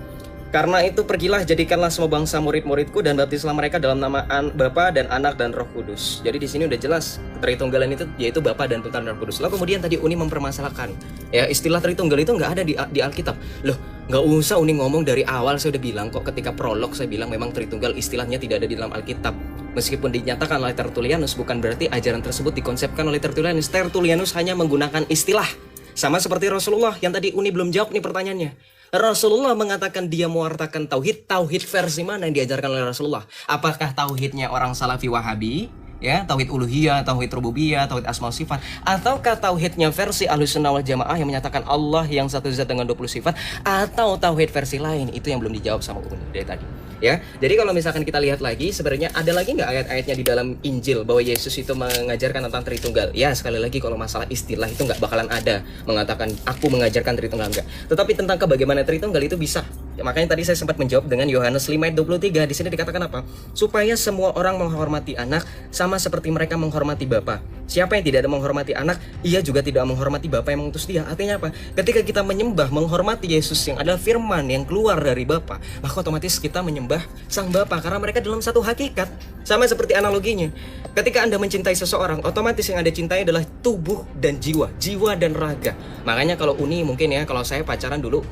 Speaker 1: Karena itu pergilah, jadikanlah semua bangsa murid-muridku dan baptislah mereka dalam nama Bapa dan Anak dan Roh Kudus. Jadi di sini udah jelas Tritunggalan itu yaitu Bapa dan Putra dan Roh Kudus. Lalu kemudian tadi Uni mempermasalahkan ya istilah Tritunggal itu nggak ada di Alkitab. Loh, nggak usah Uni ngomong dari awal, saya udah bilang kok ketika prolog saya bilang memang Tritunggal istilahnya tidak ada di dalam Alkitab. Meskipun dinyatakan oleh Tertullianus, bukan berarti ajaran tersebut dikonsepkan oleh Tertullianus. Tertullianus hanya menggunakan istilah. Sama seperti Rasulullah yang tadi Uni belum jawab nih pertanyaannya. Rasulullah mengatakan dia mewartakan tauhid versi mana yang diajarkan oleh Rasulullah? Apakah tauhidnya orang Salafi Wahabi, ya, tauhid uluhiyah, tauhid rububiyah, tauhid asma sifat, ataukah tauhidnya versi Ahlussunnah wal Jamaah yang menyatakan Allah yang satu zat dengan 20 sifat, atau tauhid versi lain? Itu yang belum dijawab sama Uni dari tadi. Ya, jadi kalau misalkan kita lihat lagi, sebenarnya ada lagi nggak ayat-ayatnya di dalam Injil bahwa Yesus itu mengajarkan tentang Tritunggal? Ya, sekali lagi kalau masalah istilah itu nggak bakalan ada mengatakan aku mengajarkan Tritunggal, enggak. Tetapi tentang bagaimana Tritunggal itu bisa. Ya, makanya tadi saya sempat menjawab dengan Yohanes 5 ayat 23. Di sini dikatakan apa? Supaya semua orang menghormati anak sama seperti mereka menghormati Bapa. Siapa yang tidak ada menghormati anak, ia juga tidak menghormati Bapa yang mengutus dia. Artinya apa? Ketika kita menyembah, menghormati Yesus yang adalah firman yang keluar dari Bapa, maka otomatis kita menyembah Sang Bapa karena mereka dalam satu hakikat. Sama seperti analoginya. Ketika Anda mencintai seseorang, otomatis yang Anda cintai adalah tubuh dan jiwa dan raga. Makanya kalau Uni mungkin ya, kalau saya pacaran dulu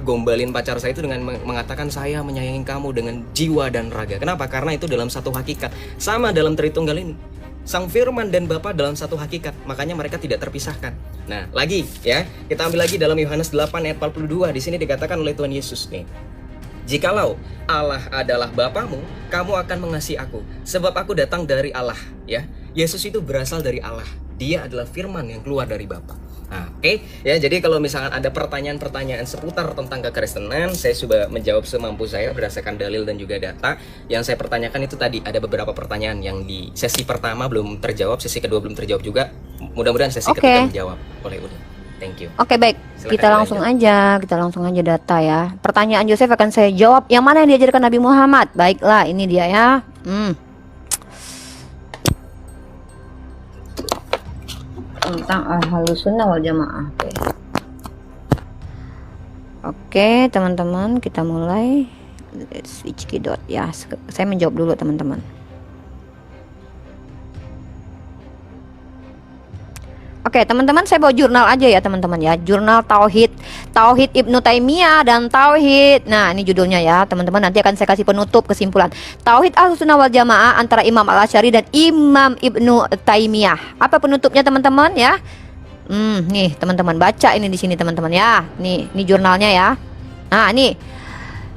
Speaker 1: gombalin pacar saya itu dengan mengatakan saya menyayangi kamu dengan jiwa dan raga. Kenapa? Karena itu dalam satu hakikat. Sama dalam Tritunggal ini. Sang Firman dan Bapa dalam satu hakikat, makanya mereka tidak terpisahkan. Nah, lagi ya, kita ambil lagi dalam Yohanes 8 ayat 42. Di sini dikatakan oleh Tuhan Yesus nih. Jikalau Allah adalah Bapamu, kamu akan mengasihi aku, sebab aku datang dari Allah. Ya, Yesus itu berasal dari Allah. Dia adalah firman yang keluar dari Bapa. Nah, oke. Ya, jadi kalau misalkan ada pertanyaan-pertanyaan seputar tentang kekristenan, saya coba menjawab semampu saya berdasarkan dalil dan juga data. Yang saya pertanyakan itu tadi ada beberapa pertanyaan yang di sesi pertama belum terjawab, sesi kedua belum terjawab juga. Mudah-mudahan sesi ketiga menjawab oleh Uni. Thank you.
Speaker 3: Oke, baik.
Speaker 1: Silakan
Speaker 3: Kita langsung aja data ya. Pertanyaan Joseph akan saya jawab. Yang mana yang diajarkan Nabi Muhammad? Baiklah, ini dia ya. Tentang Ahlussunnah wal Jamaah. Oke, teman-teman, kita mulai. Let's switch keyboard ya. Saya menjawab dulu, teman-teman. Oke, teman-teman, saya bawa jurnal aja ya, teman-teman ya. Jurnal Tauhid Ibnu Taimiyah dan Tauhid. Nah, ini judulnya ya, teman-teman. Nanti akan saya kasih penutup kesimpulan. Tauhid Ahlussunnah wal Jamaah antara Imam Al-Asy'ari dan Imam Ibnu Taimiyah. Apa penutupnya, teman-teman ya? Nih, teman-teman, baca ini di sini, teman-teman ya. Nih jurnalnya ya. Nah, nih.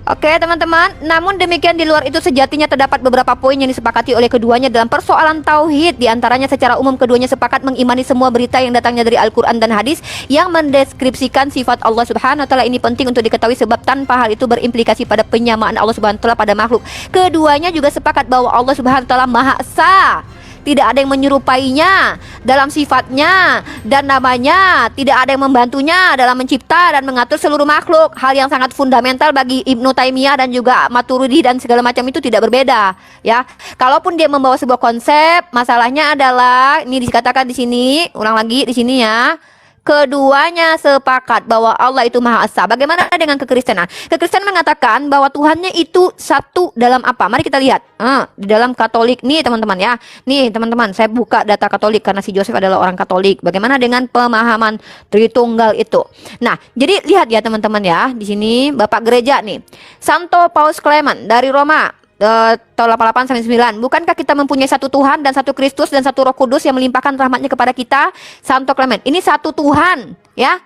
Speaker 3: Oke, teman-teman, namun demikian di luar itu sejatinya terdapat beberapa poin yang disepakati oleh keduanya dalam persoalan tauhid. Di antaranya secara umum keduanya sepakat mengimani semua berita yang datangnya dari Al-Quran dan hadis yang mendeskripsikan sifat Allah Subhanahu wa taala. Ini penting untuk diketahui sebab tanpa hal itu berimplikasi pada penyamaan Allah Subhanahu wa taala pada makhluk. Keduanya juga sepakat bahwa Allah Subhanahu wa taala Maha Esa. tidak ada yang menyerupainya dalam sifatnya dan namanya, tidak ada yang membantunya dalam mencipta dan mengatur seluruh makhluk. Hal yang sangat fundamental bagi Ibnu Taimiyah dan juga Maturidi dan segala macam itu tidak berbeda, ya. Kalaupun dia membawa sebuah konsep, masalahnya adalah ini dikatakan di sini, ulang lagi di sini ya. Keduanya sepakat bahwa Allah itu Maha Esa. Bagaimana dengan kekristenan? Kekristenan mengatakan bahwa Tuhannya itu satu dalam apa? Mari kita lihat. Di dalam Katolik nih teman-teman ya. Nih teman-teman, saya buka data Katolik karena si Joseph adalah orang Katolik. Bagaimana dengan pemahaman Tritunggal itu? Nah, jadi lihat ya teman-teman ya. Di sini Bapak Gereja nih. Santo Paus Clement dari Roma. Tahun 88 sampai 9. Bukankah kita mempunyai satu Tuhan dan satu Kristus dan satu Roh Kudus yang melimpahkan rahmatnya kepada kita? Santo Clement. Ini satu Tuhan, ya.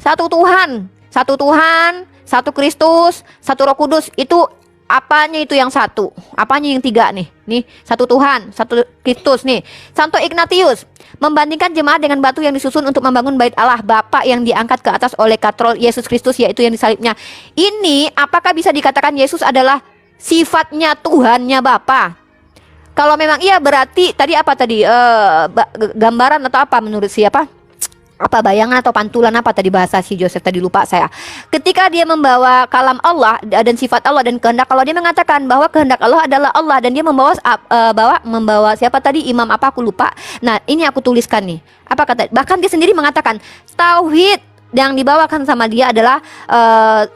Speaker 3: Satu Tuhan, satu Tuhan, satu Kristus, satu Roh Kudus. Itu apanya itu yang satu? Apanya yang tiga nih? Nih, satu Tuhan, satu Kristus nih. Santo Ignatius membandingkan jemaat dengan batu yang disusun untuk membangun bait Allah Bapa yang diangkat ke atas oleh katrol Yesus Kristus, yaitu yang disalibnya. Ini apakah bisa dikatakan Yesus adalah sifatnya Tuhannya Bapa? Kalau memang iya berarti tadi apa tadi gambaran atau apa menurut siapa? Apa bayangan atau pantulan apa tadi bahasa si Joseph tadi lupa saya. Ketika dia membawa kalam Allah dan sifat Allah dan kehendak, kalau dia mengatakan bahwa kehendak Allah adalah Allah dan dia membawa siapa tadi imam apa aku lupa. Nah, ini aku tuliskan nih. Apa kata? Bahkan dia sendiri mengatakan tauhid yang dibawakan sama dia adalah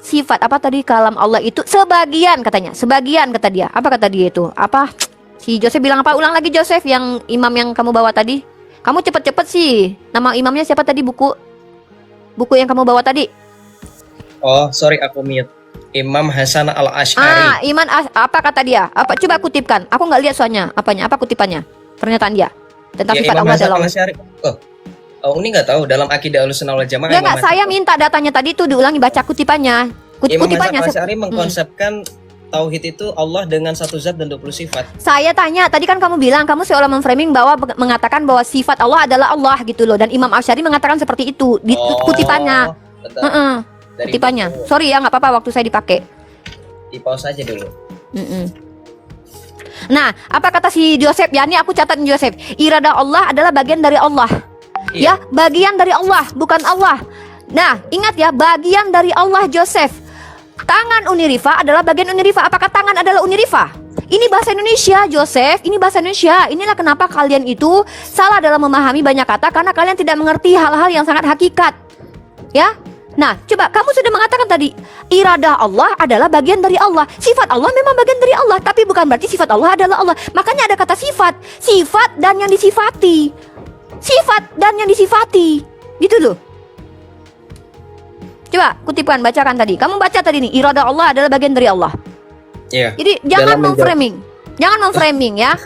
Speaker 3: sifat apa tadi kalam Allah itu sebagian katanya, sebagian kata dia. Apa kata dia itu? Apa si Joseph bilang apa? Ulang lagi Joseph, yang imam yang kamu bawa tadi. Kamu cepet-cepet sih. Nama imamnya siapa tadi, buku yang kamu bawa tadi?
Speaker 1: Oh, sorry aku mute. Imam Hasan Al-Asy'ari.
Speaker 3: Apa kata dia? Apa coba kutipkan? Aku nggak lihat soalnya. Apanya? Apa kutipannya? Pernyataan dia tentang sifat
Speaker 1: Imam
Speaker 3: Allah
Speaker 1: Hasan
Speaker 3: adalah Allah.
Speaker 1: Al-Asy'ari. Oh, ini nggak tahu dalam akidah Ahlussunnah wal Jamaah.
Speaker 3: Enggak, saya minta datanya tadi tuh diulangi, baca kutipannya.
Speaker 1: Imam
Speaker 3: Kutipannya.
Speaker 1: Hasan Al-Asy'ari mengkonsepkan tauhid itu Allah dengan satu zat dan 20 sifat.
Speaker 3: Saya tanya, tadi kan kamu bilang, kamu seolah memframing bahwa mengatakan bahwa sifat Allah adalah Allah gitu loh. Dan Imam Asy'ari mengatakan seperti itu di kutipannya. Kutipannya. Sorry ya, nggak apa-apa waktu saya dipakai.
Speaker 1: Di pause aja dulu.
Speaker 3: Nah, apa kata si Joseph? Ya, ini aku catatin Joseph. Irada Allah adalah bagian dari Allah.
Speaker 1: Iya.
Speaker 3: Ya, bagian dari Allah, bukan Allah. Nah, ingat ya, bagian dari Allah Joseph. Tangan Unirifa adalah bagian Unirifa. Apakah tangan adalah Unirifa? Ini bahasa Indonesia, Joseph. Ini bahasa Indonesia. Inilah kenapa kalian itu salah dalam memahami banyak kata, karena kalian tidak mengerti hal-hal yang sangat hakikat. Ya. Nah, coba kamu sudah mengatakan tadi, irada Allah adalah bagian dari Allah. Sifat Allah memang bagian dari Allah, tapi bukan berarti sifat Allah adalah Allah. Makanya ada kata sifat, sifat dan yang disifati. Sifat dan yang disifati. Gitu loh. Coba kutipkan, bacakan tadi. Kamu baca tadi nih, irada Allah adalah bagian dari Allah.
Speaker 1: Iya.
Speaker 3: Jadi jangan memframing. Jangan memframing ya.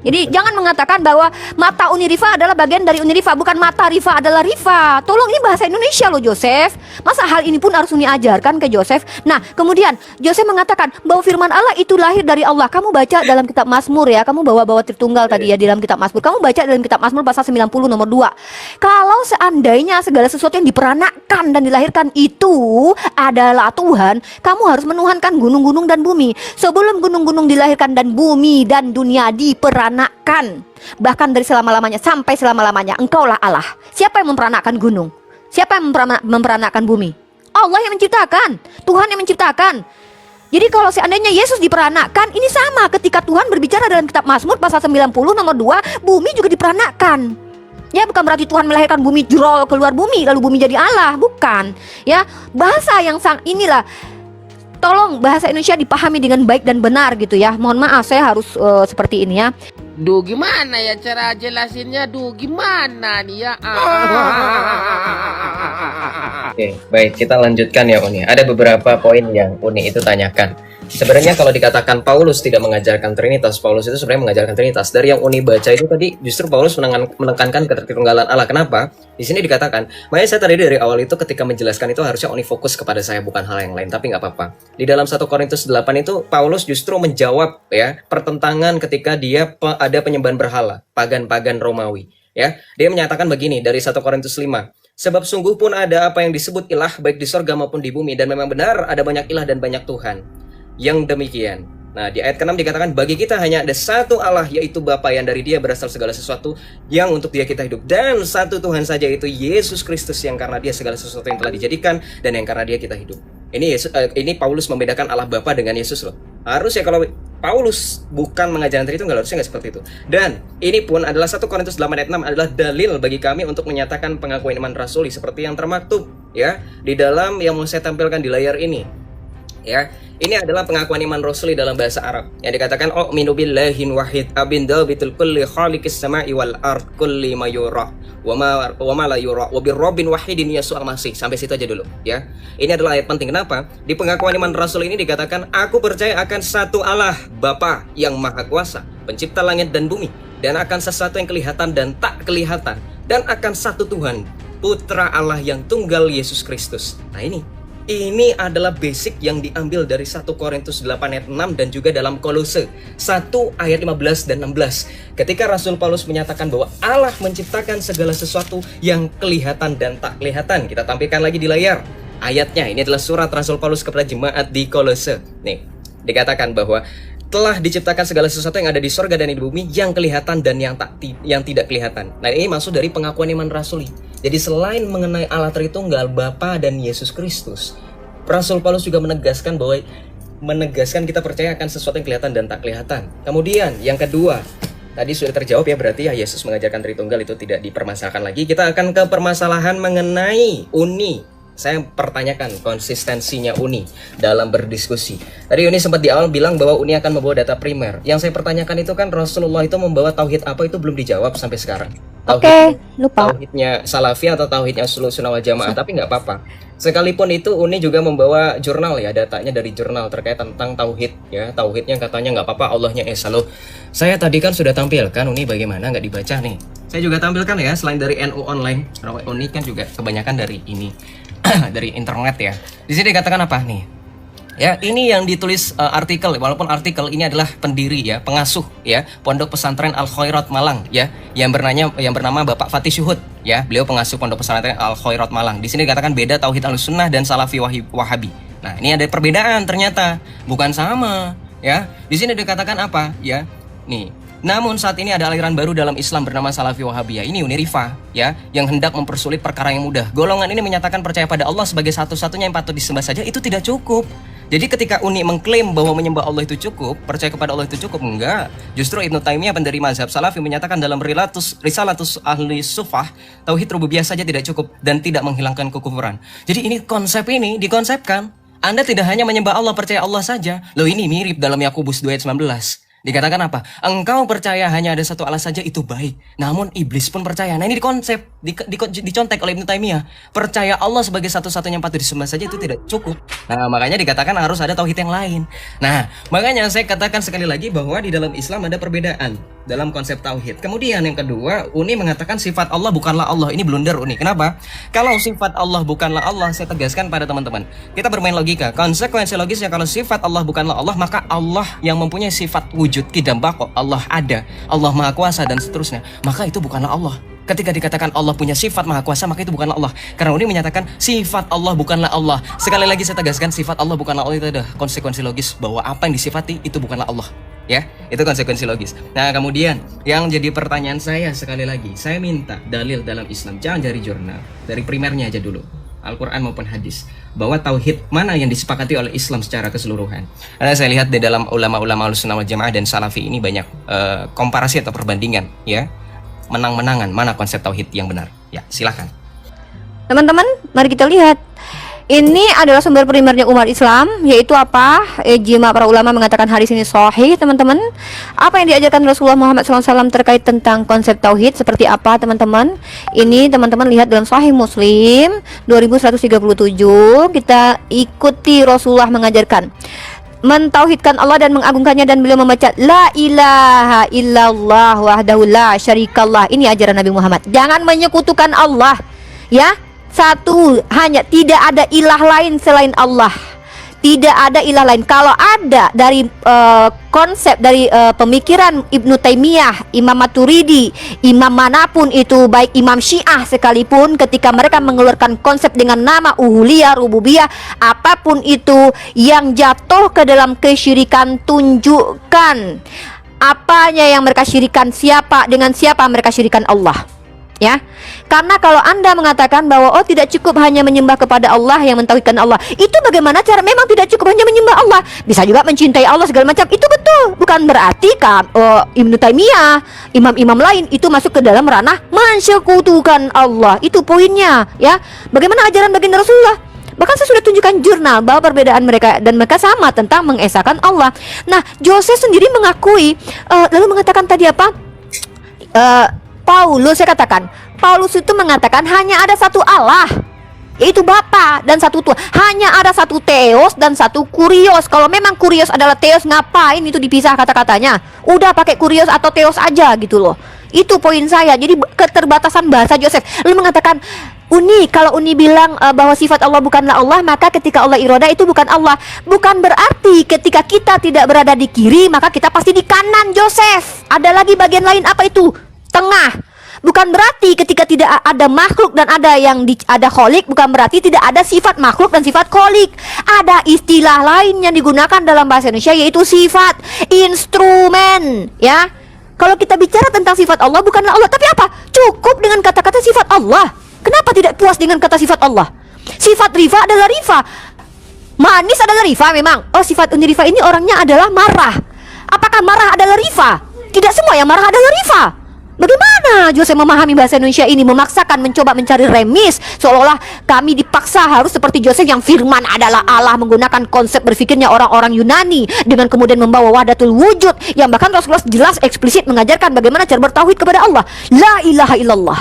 Speaker 3: Jadi jangan mengatakan bahwa mata Unirifa adalah bagian dari Unirifa, bukan mata Rifa adalah Rifa. Tolong, ini bahasa Indonesia loh Joseph. Masa hal ini pun harus Uni ajarkan ke Joseph? Nah, kemudian Joseph mengatakan bahwa firman Allah itu lahir dari Allah. Kamu baca dalam kitab Mazmur ya. Kamu bawa Tritunggal tadi ya di dalam kitab Mazmur. Kamu baca dalam kitab Mazmur pasal 90 nomor 2. Kalau seandainya segala sesuatu yang diperanakkan dan dilahirkan itu adalah Tuhan, kamu harus menuhankan gunung-gunung dan bumi. Sebelum gunung-gunung dilahirkan dan bumi dan dunia diperanakkan, bahkan dari selama-lamanya sampai selama-lamanya, engkaulah Allah. Siapa yang memperanakkan gunung? Siapa yang memperanakkan bumi? Allah yang menciptakan, Tuhan yang menciptakan. Jadi kalau seandainya Yesus diperanakkan, ini sama ketika Tuhan berbicara dalam kitab Mazmur pasal 90 nomor 2, bumi juga diperanakkan. Ya, bukan berarti Tuhan melahirkan bumi jrol keluar bumi lalu bumi jadi Allah, bukan. Ya, bahasa yang inilah. Tolong bahasa Indonesia dipahami dengan baik dan benar gitu ya. Mohon maaf saya harus seperti ini ya.
Speaker 4: Duh, gimana ya cara jelasinnya? Duh, gimana nih ya?
Speaker 1: Oke, baik, kita lanjutkan ya Uni. Ada beberapa poin yang Uni itu tanyakan. Sebenarnya kalau dikatakan Paulus tidak mengajarkan Trinitas, Paulus itu sebenarnya mengajarkan Trinitas. Dari yang Uni baca itu tadi justru Paulus menekankan ketertunggalan Allah. Kenapa? Di sini dikatakan, makanya saya tadi dari awal itu ketika menjelaskan itu harusnya Uni fokus kepada saya, bukan hal yang lain, tapi nggak apa-apa. Di dalam 1 Korintus 8 itu Paulus justru menjawab ya pertentangan ketika dia ada penyembahan berhala, pagan-pagan Romawi. Ya, dia menyatakan begini dari 1 Korintus 5. Sebab sungguh pun ada apa yang disebut ilah baik di sorga maupun di bumi, dan memang benar ada banyak ilah dan banyak Tuhan. Yang demikian, Nah, di ayat ke-6 dikatakan bagi kita hanya ada satu Allah, yaitu Bapa yang dari Dia berasal segala sesuatu, yang untuk Dia kita hidup, dan satu Tuhan saja, yaitu Yesus Kristus, yang karena Dia segala sesuatu yang telah dijadikan dan yang karena Dia kita hidup. Ini Paulus membedakan Allah Bapa dengan Yesus loh. Harusnya kalau Paulus bukan mengajarkan Tritunggal, harusnya nggak seperti itu. Dan ini pun adalah 1 Korintus 8 ayat 6 adalah dalil bagi kami untuk menyatakan pengakuan iman rasuli seperti yang termaktub ya di dalam yang mau saya tampilkan di layar ini. Ya, ini adalah pengakuan iman rasuli dalam bahasa Arab yang dikatakan u'minu billahin wahid abin dabitul kulli khaliqis sama'i wal ard kulli ma yura wa ma la yura wa birrabbin wahidin yasu'al masih. Sampai situ aja dulu ya. Ini adalah ayat penting. Kenapa? Di pengakuan iman rasul ini dikatakan aku percaya akan satu Allah Bapa yang maha kuasa, pencipta langit dan bumi, dan akan sesuatu yang kelihatan dan tak kelihatan, dan akan satu Tuhan, Putra Allah yang tunggal, Yesus Kristus. Nah, ini adalah basic yang diambil dari 1 Korintus 8 ayat 6 dan juga dalam Kolose 1 ayat 15 dan 16. Ketika Rasul Paulus menyatakan bahwa Allah menciptakan segala sesuatu yang kelihatan dan tak kelihatan. Kita tampilkan lagi di layar ayatnya. Ini adalah surat Rasul Paulus kepada jemaat di Kolose. Nih, dikatakan bahwa telah diciptakan segala sesuatu yang ada di sorga dan di bumi, yang kelihatan dan yang tidak kelihatan. Nah, ini maksud dari pengakuan iman rasuli. Jadi selain mengenai Allah Tritunggal, Bapa dan Yesus Kristus, Rasul Paulus juga menegaskan kita percaya akan sesuatu yang kelihatan dan tak kelihatan. Kemudian yang kedua, tadi sudah terjawab ya, berarti ya Yesus mengajarkan Tritunggal itu tidak dipermasalahkan lagi. Kita akan ke permasalahan mengenai uni. Saya pertanyakan konsistensinya uni dalam berdiskusi. Tadi Uni sempat di awal bilang bahwa Uni akan membawa data primer. Yang saya pertanyakan itu kan Rasulullah itu membawa tauhid apa, itu belum dijawab sampai sekarang.
Speaker 3: Oke, lupa.
Speaker 1: Tauhidnya Salafi atau tauhidnya Sunnah wal Jamaah, tapi nggak apa-apa. Sekalipun itu Uni juga membawa jurnal ya, datanya dari jurnal terkait tentang tauhid ya. Tauhidnya katanya nggak apa-apa, Allahnya Esa loh. Saya tadi kan sudah tampilkan, Uni bagaimana nggak dibaca nih. Saya juga tampilkan ya, selain dari NU online, Uni kan juga kebanyakan dari ini. Dari internet ya. Di sini dikatakan apa nih? Ya, ini yang ditulis artikel, walaupun artikel ini adalah pendiri ya, pengasuh ya, Pondok Pesantren Al Khairat Malang ya, yang bernama Bapak Fatih Syuhud ya. Beliau pengasuh Pondok Pesantren Al Khairat Malang. Di sini dikatakan beda tauhid Ahlussunnah dan Salafi Wahabi. Nah, ini ada perbedaan ternyata, bukan sama ya. Di sini dikatakan apa ya? Nih, namun saat ini ada aliran baru dalam Islam bernama Salafi Wahabiyah. Ini Unirifa ya, yang hendak mempersulit perkara yang mudah. Golongan ini menyatakan percaya pada Allah sebagai satu-satunya yang patut disembah saja, itu tidak cukup. Jadi ketika Uni mengklaim bahwa menyembah Allah itu cukup, percaya kepada Allah itu cukup, enggak. Justru Ibnu Taimiyah pendiri mazhab Salafi menyatakan dalam Risalatus Ahli Sufah, tauhid rububiyah saja tidak cukup dan tidak menghilangkan kekufuran. Jadi ini konsep ini dikonsepkan. Anda tidak hanya menyembah Allah, percaya Allah saja. Loh, ini mirip dalam Yakobus 2 ayat 19. Dikatakan apa? Engkau percaya hanya ada satu Allah saja, itu baik. Namun iblis pun percaya. Nah, ini dikonsep, dicontek oleh Ibnu Taimiyah. Percaya Allah sebagai satu-satunya yang patut disembah saja itu tidak cukup. Nah, makanya dikatakan harus ada tauhid yang lain. Nah, makanya saya katakan sekali lagi bahwa di dalam Islam ada perbedaan dalam konsep tauhid. Kemudian yang kedua, Uni mengatakan sifat Allah bukanlah Allah. Ini blunder Uni. Kenapa? Kalau sifat Allah bukanlah Allah, saya tegaskan pada teman-teman, kita bermain logika. Konsekuensi logisnya, kalau sifat Allah bukanlah Allah, maka Allah yang mempunyai sifat wujud, kidam bako, Allah ada, Allah maha kuasa dan seterusnya, maka itu bukanlah Allah. Ketika dikatakan Allah punya sifat maha kuasa, maka itu bukanlah Allah. Karena ini menyatakan sifat Allah bukanlah Allah. Sekali lagi saya tegaskan, sifat Allah bukanlah Allah, itu ada konsekuensi logis bahwa apa yang disifati itu bukanlah Allah. Ya, itu konsekuensi logis. Nah, kemudian yang jadi pertanyaan saya sekali lagi, saya minta dalil dalam Islam, jangan dari jurnal, dari primernya aja dulu, Al-Quran maupun hadis, bahwa tauhid mana yang disepakati oleh Islam secara keseluruhan. Karena saya lihat di dalam ulama-ulama Ahlussunnah wal Jamaah dan Salafi ini banyak komparasi atau perbandingan ya, menang-menangan mana konsep tauhid yang benar. Ya, silakan.
Speaker 3: Teman-teman, mari kita lihat. Ini adalah sumber primernya umat Islam, yaitu apa? Ijma para ulama mengatakan hadis ini sahih, teman-teman. Apa yang diajarkan Rasulullah Muhammad SAW terkait tentang konsep tauhid seperti apa, teman-teman? Ini teman-teman lihat dalam Sahih Muslim 2137. Kita ikuti Rasulullah mengajarkan mentauhidkan Allah dan mengagungkannya, dan beliau membaca la ilaha illallah wahdahu la syarikallah. Ini ajaran Nabi Muhammad. Jangan menyekutukan Allah, ya. Satu hanya, tidak ada ilah lain selain Allah. Tidak ada ilah lain. Kalau ada dari konsep dari pemikiran Ibnu Taimiyah, Imam Maturidi, imam manapun itu, baik imam Syiah sekalipun, ketika mereka mengeluarkan konsep dengan nama uluhiyah, rububiyah, apapun itu yang jatuh ke dalam kesyirikan, tunjukkan apanya yang mereka syirikan, siapa dengan siapa mereka syirikan Allah. Ya, karena kalau Anda mengatakan bahwa oh tidak cukup hanya menyembah kepada Allah yang mentauhidkan Allah, itu bagaimana cara? Memang tidak cukup hanya menyembah Allah, bisa juga mencintai Allah segala macam, itu betul. Bukan berarti Ibnu Taimiyah, imam-imam lain itu masuk ke dalam ranah mensekutukan Allah. Itu poinnya, ya. Bagaimana ajaran baginda Rasulullah? Bahkan saya sudah tunjukkan jurnal bahwa perbedaan mereka dan mereka sama tentang mengesahkan Allah. Nah, Joseph sendiri mengakui, lalu mengatakan tadi apa? Paulus, saya katakan Paulus itu mengatakan hanya ada satu Allah, yaitu Bapa, dan satu Tuhan. Hanya ada satu Theos dan satu Kurios. Kalau memang Kurios adalah Theos, ngapain itu dipisah kata-katanya? Udah pakai Kurios atau Theos aja gitu loh. Itu poin saya. Jadi keterbatasan bahasa Joseph. Lalu mengatakan kalau Uni bilang bahwa sifat Allah bukanlah Allah, maka ketika Allah iroda itu bukan Allah. Bukan berarti ketika kita tidak berada di kiri maka kita pasti di kanan, Joseph. Ada lagi bagian lain, apa itu? Tengah. Bukan berarti ketika tidak ada makhluk dan ada ada kholik, bukan berarti tidak ada sifat makhluk dan sifat kholik. Ada istilah lain yang digunakan dalam bahasa Indonesia, yaitu sifat instrumen, ya. Kalau kita bicara tentang sifat Allah, bukanlah Allah, tapi apa? Cukup dengan kata-kata sifat Allah. Kenapa tidak puas dengan kata sifat Allah? Sifat Rifa adalah Rifa. Manis adalah Rifa memang. Oh, sifat Uni Rifa ini orangnya adalah marah. Apakah marah adalah Rifa? Tidak semua yang marah adalah Rifa. Bagaimana Joseph memahami bahasa Indonesia ini, memaksakan, mencoba mencari remis, seolah-olah kami dipaksa harus seperti Joseph yang firman adalah Allah, menggunakan konsep berpikirnya orang-orang Yunani, dengan kemudian membawa wahdatul wujud, yang bahkan Rasulullah jelas eksplisit mengajarkan bagaimana cara bertauhid kepada Allah. La ilaha illallah,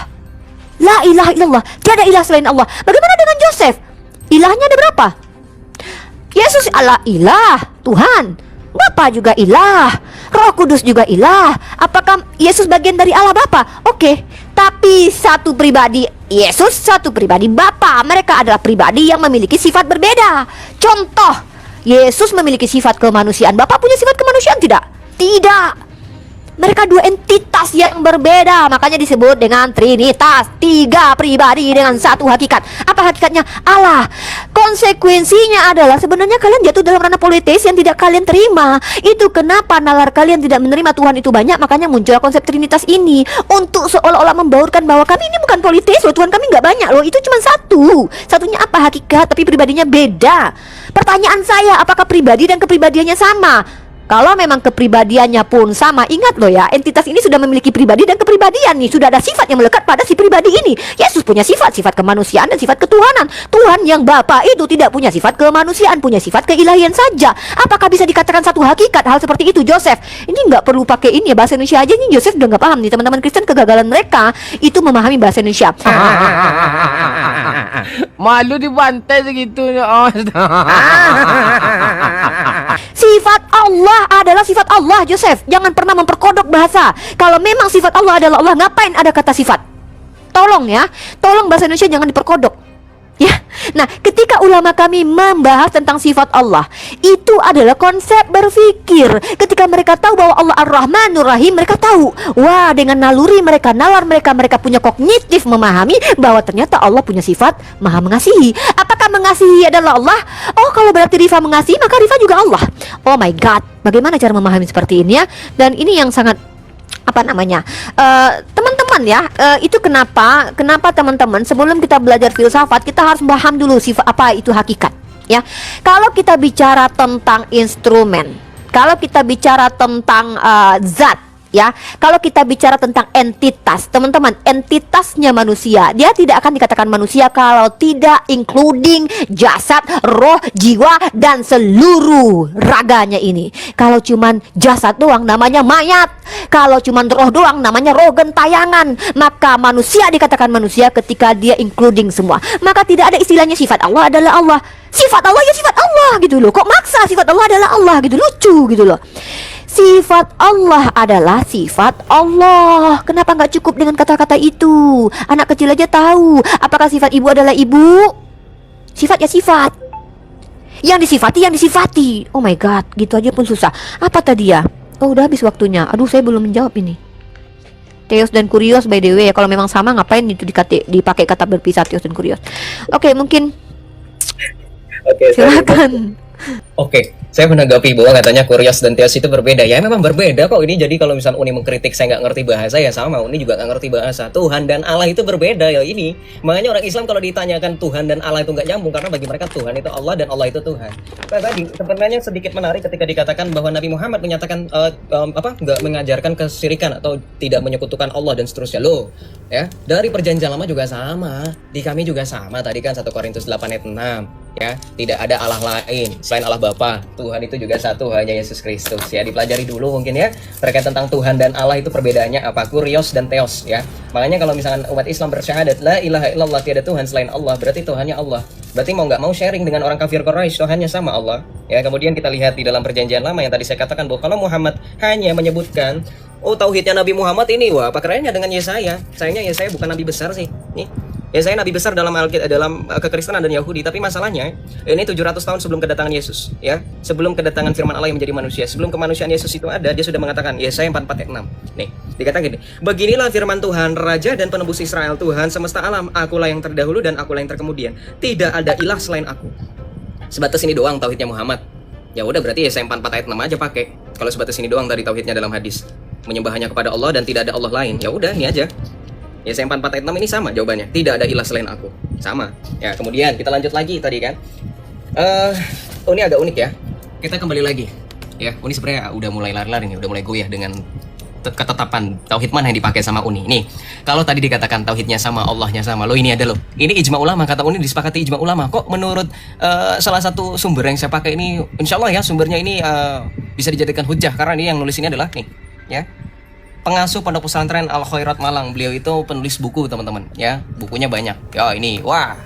Speaker 3: la ilaha illallah, tiada ilah selain Allah. Bagaimana dengan Joseph? Ilahnya ada berapa? Yesus Allah ilah, Tuhan. Bapa juga ilah, Roh Kudus juga ilah. Apakah Yesus bagian dari Allah Bapa? Oke, tapi satu pribadi Yesus, satu pribadi Bapa. Mereka adalah pribadi yang memiliki sifat berbeda. Contoh, Yesus memiliki sifat kemanusiaan. Bapa punya sifat kemanusiaan tidak? Tidak. Mereka dua entitas yang berbeda, makanya disebut dengan Trinitas. Tiga pribadi dengan satu hakikat. Apa hakikatnya? Allah. Konsekuensinya adalah sebenarnya kalian jatuh dalam ranah politis yang tidak kalian terima. Itu kenapa nalar kalian tidak menerima Tuhan itu banyak. Makanya muncul konsep Trinitas ini, untuk seolah-olah membaurkan bahwa kami ini bukan politis loh, Tuhan kami nggak banyak loh. Itu cuma satu. Satunya apa? Hakikat, tapi pribadinya beda. Pertanyaan saya, apakah pribadi dan kepribadiannya sama? Kalau memang kepribadiannya pun sama, ingat loh ya, entitas ini sudah memiliki pribadi dan kepribadian nih. Sudah ada sifat yang melekat pada si pribadi ini. Yesus punya sifat kemanusiaan dan sifat ketuhanan. Tuhan yang Bapa itu tidak punya sifat kemanusiaan, punya sifat keilahian saja. Apakah bisa dikatakan satu hakikat hal seperti itu, Joseph? Ini nggak perlu pakai ini ya, bahasa Indonesia aja nih. Joseph udah nggak paham nih. Teman-teman Kristen, kegagalan mereka itu memahami bahasa Indonesia.
Speaker 4: Malu dibantai segitu. Oh.
Speaker 3: Sifat Allah adalah sifat Allah, Joseph. Jangan pernah memperkodok bahasa. Kalau memang sifat Allah adalah Allah, ngapain ada kata sifat? Tolong ya, tolong bahasa Indonesia jangan diperkodok. Ya, nah ketika ulama kami membahas tentang sifat Allah, itu adalah konsep berpikir. Ketika mereka tahu bahwa Allah Ar-Rahmanur Rahim, mereka tahu, wah, dengan naluri mereka, nalar mereka, mereka punya kognitif memahami bahwa ternyata Allah punya sifat Maha Mengasihi. Apakah mengasihi adalah Allah? Oh, kalau berarti Rifa mengasihi, maka Rifa juga Allah. Oh my God, bagaimana cara memahami seperti ini ya? Dan ini yang sangat teman-teman ya, itu kenapa teman-teman sebelum kita belajar filsafat kita harus paham dulu sifat apa itu hakikat ya. Kalau kita bicara tentang instrumen, kalau kita bicara tentang zat ya, kalau kita bicara tentang entitas, teman-teman, entitasnya manusia, dia tidak akan dikatakan manusia kalau tidak including jasad, roh, jiwa, dan seluruh raganya ini. Kalau cuman jasad doang namanya mayat, kalau cuman roh doang namanya roh gentayangan. Maka manusia dikatakan manusia ketika dia including semua. Maka tidak ada istilahnya sifat Allah adalah Allah. Sifat Allah ya sifat Allah gitu loh. Kok maksa sifat Allah adalah Allah gitu, lucu gitu loh. Sifat Allah adalah sifat Allah. Kenapa nggak cukup dengan kata-kata itu? Anak kecil aja tahu. Apakah sifat ibu adalah ibu? Sifat ya sifat. Yang disifati. Oh my god, gitu aja pun susah. Apa tadi ya? Oh, udah habis waktunya. Aduh, saya belum menjawab ini. Theos dan Kurios by the way ya. Kalau memang sama ngapain itu dipakai kata berpisah Theos dan Kurios. Oke, mungkin
Speaker 1: Oke,
Speaker 3: silakan.
Speaker 1: Oke, saya menanggapi bahwa katanya Kurios dan Theos itu berbeda. Ya memang berbeda kok ini. Jadi kalau misalnya Uni mengkritik saya nggak ngerti bahasa, ya sama. Uni juga nggak ngerti bahasa. Tuhan dan Allah itu berbeda ya ini. Makanya orang Islam kalau ditanyakan Tuhan dan Allah itu nggak nyambung, karena bagi mereka Tuhan itu Allah dan Allah itu Tuhan. Nah, tadi sebenarnya sedikit menarik ketika dikatakan bahwa Nabi Muhammad menyatakan nggak mengajarkan kesyirikan atau tidak menyekutukan Allah dan seterusnya. Loh, ya dari perjanjian lama juga sama. Di kami juga sama. Tadi kan 1 Korintus 8 ayat 6. Ya, tidak ada Allah lain selain Allah Bapa. Tuhan itu juga satu, hanya Yesus Kristus. Ya, dipelajari dulu mungkin ya terkait tentang Tuhan dan Allah itu perbedaannya apa, Kurios dan Theos ya. Makanya kalau misalkan umat Islam bersyahadat la ilaha illallah, tiada Tuhan selain Allah, berarti Tuhannya Allah. Berarti mau nggak mau sharing dengan orang kafir Quraisy, Tuhannya sama Allah. Ya, kemudian kita lihat di dalam perjanjian lama yang tadi saya katakan bahwa kalau Muhammad hanya menyebutkan tauhidnya Nabi Muhammad ini, wah apa kerennya dengan Yesaya. Sayangnya Yesaya bukan nabi besar sih. Nih, ya saya nabi besar dalam kekristenan dan Yahudi, tapi masalahnya ini 700 tahun sebelum kedatangan Yesus ya. Sebelum kedatangan firman Allah yang menjadi manusia, sebelum kemanusiaan Yesus itu ada, dia sudah mengatakan, Yesaya 44 ayat 6. Nih, dikatakan gini, beginilah firman Tuhan, Raja dan penebus Israel, Tuhan semesta alam, akulah yang terdahulu dan akulah yang terkemudian. Tidak ada ilah selain aku. Sebatas ini doang tauhidnya Muhammad. Ya udah, berarti Yesaya 44 ayat 6 aja pakai. Kalau sebatas ini doang dari tauhidnya dalam hadis, menyembah hanya kepada Allah dan tidak ada Allah lain. Ya udah, ini aja. Yesaya 44 ayat 6 ini sama jawabannya. Tidak ada ilah selain aku. Sama. Ya, kemudian kita lanjut lagi tadi kan. Ini agak unik ya. Kita kembali lagi. Ya, Uni sebenarnya udah mulai lari-lari nih, udah mulai goyah dengan ketetapan tauhid mana yang dipakai sama Uni. Nih, kalau tadi dikatakan tauhidnya sama, Allahnya sama. Loh, ini ada loh. Ini ijma ulama, kata Uni disepakati ijma ulama. Kok menurut salah satu sumber yang saya pakai ini, insya Allah ya sumbernya ini bisa dijadikan hujah, karena ini yang nulis ini adalah nih, ya. Pengasuh Pondok Pesantren Al Khairat Malang. Beliau itu penulis buku, teman-teman, ya. Bukunya banyak. Ya, ini, wah.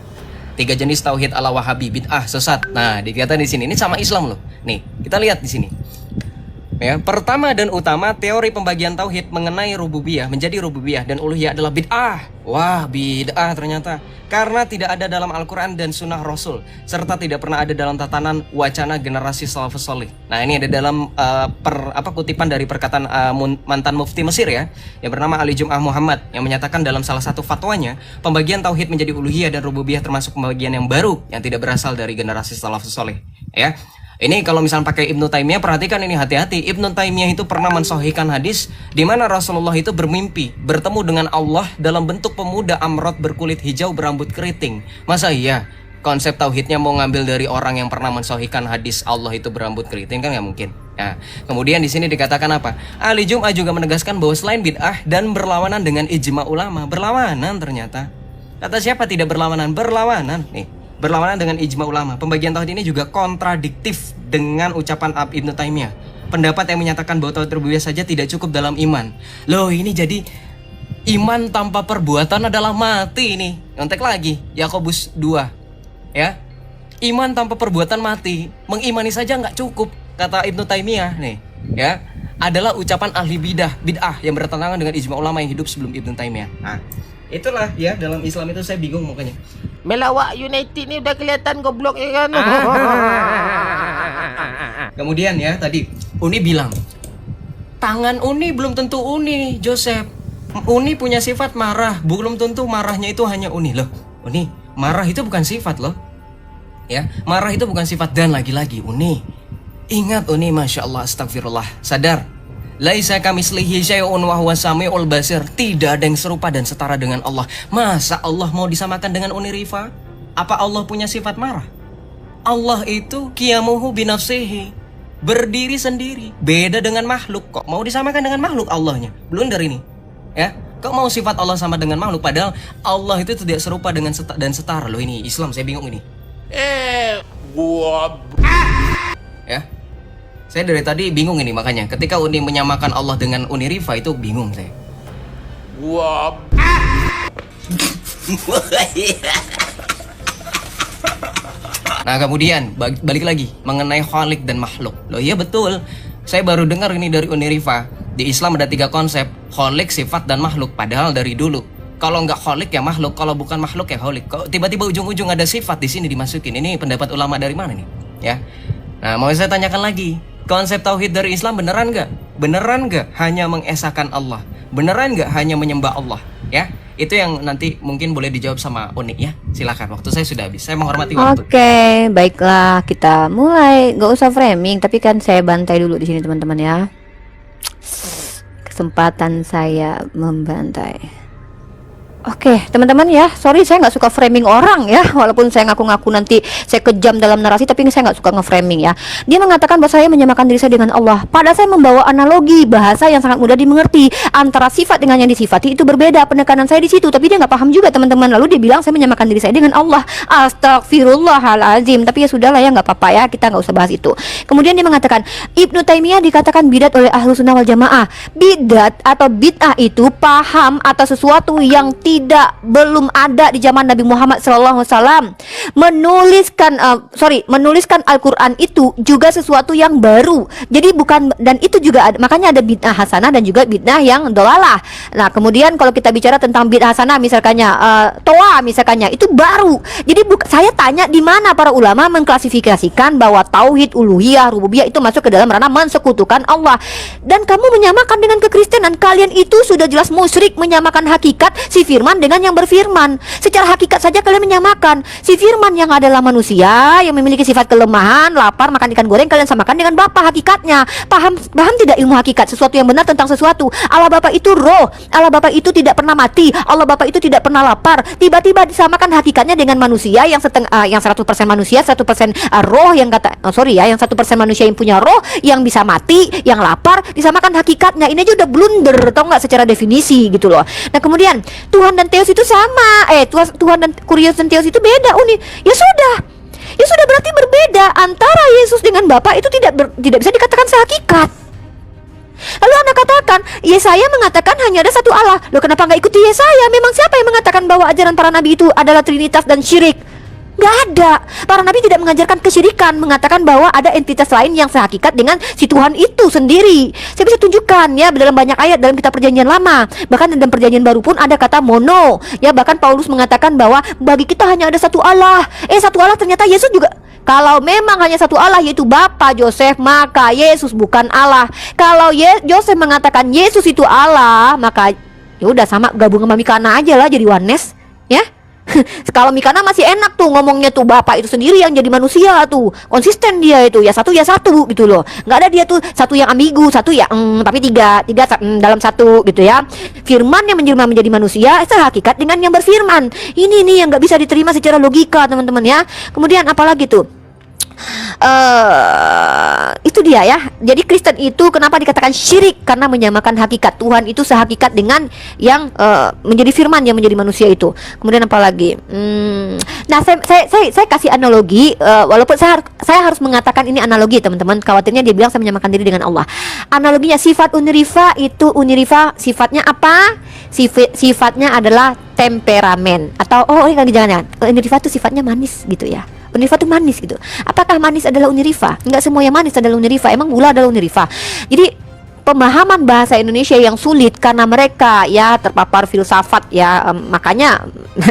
Speaker 1: 3 jenis tauhid ala Wahabi, bid'ah, sesat. Nah, dikatakan di sini ini sama Islam loh. Nih, kita lihat di sini. Ya, pertama dan utama teori pembagian tauhid mengenai rububiyah menjadi rububiyah dan uluhiyah adalah bid'ah. Wah, bid'ah ternyata. Karena tidak ada dalam Al-Quran dan Sunnah Rasul, serta tidak pernah ada dalam tatanan wacana generasi salafus salih. Nah, ini ada dalam kutipan dari perkataan mantan mufti Mesir ya, yang bernama Ali Jum'ah Muhammad, yang menyatakan dalam salah satu fatwanya, pembagian tauhid menjadi uluhiyah dan rububiyah termasuk pembagian yang baru yang tidak berasal dari generasi salafus salih. Ya. Ini kalau misalnya pakai Ibnu Taimiyah, perhatikan ini, hati-hati. Ibnu Taimiyah itu pernah mensahihkan hadis di mana Rasulullah itu bermimpi bertemu dengan Allah dalam bentuk pemuda amrot berkulit hijau berambut keriting. Masa iya konsep tauhidnya mau ngambil dari orang yang pernah mensahihkan hadis Allah itu berambut keriting? Kan nggak mungkin. Nah, kemudian di sini dikatakan apa? Ali Jum'ah juga menegaskan bahwa selain bid'ah dan berlawanan dengan ijma ulama, berlawanan ternyata. Kata siapa tidak berlawanan? Berlawanan nih. Berlawanan dengan ijma ulama. Pembagian tauhid ini juga kontradiktif dengan ucapan Ibnu Taimiyah. Pendapat yang menyatakan bahwa tauhid rububiyah saja tidak cukup dalam iman. Loh, ini jadi iman tanpa perbuatan adalah mati ini. Nyontek lagi Yakobus 2. Ya. Iman tanpa perbuatan mati. Mengimani saja nggak cukup, kata Ibnu Taimiyah nih, ya. Adalah ucapan ahli bid'ah yang bertentangan dengan ijma ulama yang hidup sebelum Ibnu Taimiyah. Nah, itulah ya, dalam Islam itu saya bingung makanya.
Speaker 4: Melawak United ni udah kelihatan goblok ya kan.
Speaker 1: Kemudian ya tadi Uni bilang tangan Uni belum tentu Uni, Joseph. Uni punya sifat marah, belum tentu marahnya itu hanya Uni. Loh, Uni, marah itu bukan sifat loh. Ya, marah itu bukan sifat. Dan lagi-lagi Uni, ingat Uni, Masya Allah, astagfirullah, sadar. Laisa kamislihi syai'un wa huwa samiul basir. Tidak ada yang serupa dan setara dengan Allah. Masa Allah mau disamakan dengan Uni Rifa? Apa Allah punya sifat marah? Allah itu qiyamuhu binafsihi, berdiri sendiri, beda dengan makhluk. Kok mau disamakan dengan makhluk Allahnya? Blunder ini. Ya, kok mau sifat Allah sama dengan makhluk, padahal Allah itu tidak serupa dengan dan setara. Loh, ini Islam, saya bingung ini. Ya. Saya dari tadi bingung ini, makanya ketika Uni menyamakan Allah dengan Uni Rifa itu bingung saya. Nah, kemudian balik lagi mengenai khalik dan makhluk. Loh iya betul, saya baru dengar ini dari Uni Rifa. Di Islam ada 3 konsep, khalik, sifat, dan makhluk. Padahal dari dulu kalau nggak khalik ya makhluk, kalau bukan makhluk ya khalik. Kok tiba-tiba ujung-ujung ada sifat di sini dimasukin? Ini pendapat ulama dari mana nih? ya. Nah, mau saya tanyakan lagi, konsep tauhid dari Islam beneran nggak? Beneran nggak hanya mengesahkan Allah? Beneran nggak hanya menyembah Allah? Ya, itu yang nanti mungkin boleh dijawab sama Uni ya. Silakan, waktu saya sudah habis. Saya menghormati waktu.
Speaker 3: Oke, baiklah, kita mulai. Gak usah framing, tapi kan saya bantai dulu di sini teman-teman ya. Kesempatan saya membantai. Oke, teman-teman ya, sorry saya nggak suka framing orang ya, walaupun saya ngaku-ngaku nanti saya kejam dalam narasi, tapi saya nggak suka nge-framing ya. Dia mengatakan bahwa saya menyamakan diri saya dengan Allah. Padahal saya membawa analogi bahasa yang sangat mudah dimengerti. Antara sifat dengan yang disifati itu berbeda. Penekanan saya di situ, tapi dia nggak paham juga teman-teman. Lalu dia bilang saya menyamakan diri saya dengan Allah. Astagfirullahalazim. Tapi ya sudahlah ya, nggak apa-apa ya, kita nggak usah bahas itu. Kemudian dia mengatakan Ibnu Taimiyah dikatakan bidat oleh ahlu sunnah wal jamaah. Bidat atau bid'ah itu paham atau sesuatu yang belum ada di zaman Nabi Muhammad SAW. Menuliskan Al-Quran itu juga sesuatu yang baru. Jadi bukan, dan itu juga ada, makanya ada bid'ah hasanah dan juga bid'ah yang dolalah. Nah, kemudian kalau kita bicara tentang bid'ah hasanah, misalkannya toa, misalkannya itu baru. Jadi saya tanya di mana para ulama mengklasifikasikan bahwa tauhid uluhiyah, rububiyah itu masuk ke dalam ranah mensekutukan Allah. Dan kamu menyamakan dengan kekristenan, kalian itu sudah jelas musyrik, menyamakan hakikat si firman dengan yang berfirman. Secara hakikat saja kalian menyamakan. Si firman yang adalah manusia, yang memiliki sifat kelemahan, lapar, makan ikan goreng, kalian samakan dengan Bapa hakikatnya. Paham tidak ilmu hakikat? Sesuatu yang benar tentang sesuatu. Allah Bapa itu roh. Allah Bapa itu tidak pernah mati. Allah Bapa itu tidak pernah lapar. Tiba-tiba disamakan hakikatnya dengan manusia yang 100% manusia, 100% roh, yang yang 100% manusia yang punya roh, yang bisa mati, yang lapar, disamakan hakikatnya. Ini aja udah blunder, tau nggak, secara definisi gitu loh. Nah, kemudian Tuhan dan Theos itu sama. Tuhan dan Kurios dan Theos itu beda, Uni. Ya sudah berarti berbeda. Antara Yesus dengan Bapa itu tidak bisa dikatakan sehakikat. Lalu Anda katakan, Yesaya mengatakan hanya ada satu Allah. Loh, kenapa nggak ikuti Yesaya? Memang siapa yang mengatakan bahwa ajaran para nabi itu adalah trinitas dan syirik? Nggak ada. Para nabi tidak mengajarkan kesyirikan, mengatakan bahwa ada entitas lain yang sehakikat dengan si Tuhan itu sendiri. Saya bisa tunjukkan ya dalam banyak ayat dalam kitab Perjanjian Lama. Bahkan dalam Perjanjian Baru pun ada kata mono. Ya, bahkan Paulus mengatakan bahwa bagi kita hanya ada satu Allah. Satu Allah, ternyata Yesus juga. Kalau memang hanya satu Allah yaitu Bapa Joseph, maka Yesus bukan Allah. Kalau Joseph mengatakan Yesus itu Allah, maka ya udah sama, gabung sama Mikana aja lah jadi oneness, ya. Kalau Mikana masih enak tuh ngomongnya tuh, Bapak itu sendiri yang jadi manusia tuh, konsisten dia itu, ya satu gitu loh. Nggak ada dia tuh satu yang ambigu, satu ya tapi tiga dalam satu gitu ya. Firman yang menjelma menjadi manusia sehakikat dengan yang berfirman. Ini nih yang nggak bisa diterima secara logika teman-teman ya. Kemudian apalagi tuh, itu dia ya. Jadi Kristen itu kenapa dikatakan syirik? Karena menyamakan hakikat. Tuhan itu sehakikat dengan yang menjadi firman, yang menjadi manusia itu. Kemudian apa lagi? Nah, saya kasih analogi, walaupun saya harus mengatakan ini analogi teman-teman. Khawatirnya dia bilang saya menyamakan diri dengan Allah. Analoginya sifat unirifa itu, unirifa sifatnya apa? Sifatnya adalah temperamen. Atau ini jangan. Unirifa itu sifatnya manis gitu ya. Unirifa itu manis gitu. Apakah manis adalah unirifa? Enggak semua yang manis adalah unirifa. Emang gula adalah unirifa? Jadi pemahaman bahasa Indonesia yang sulit karena mereka ya terpapar filsafat ya, makanya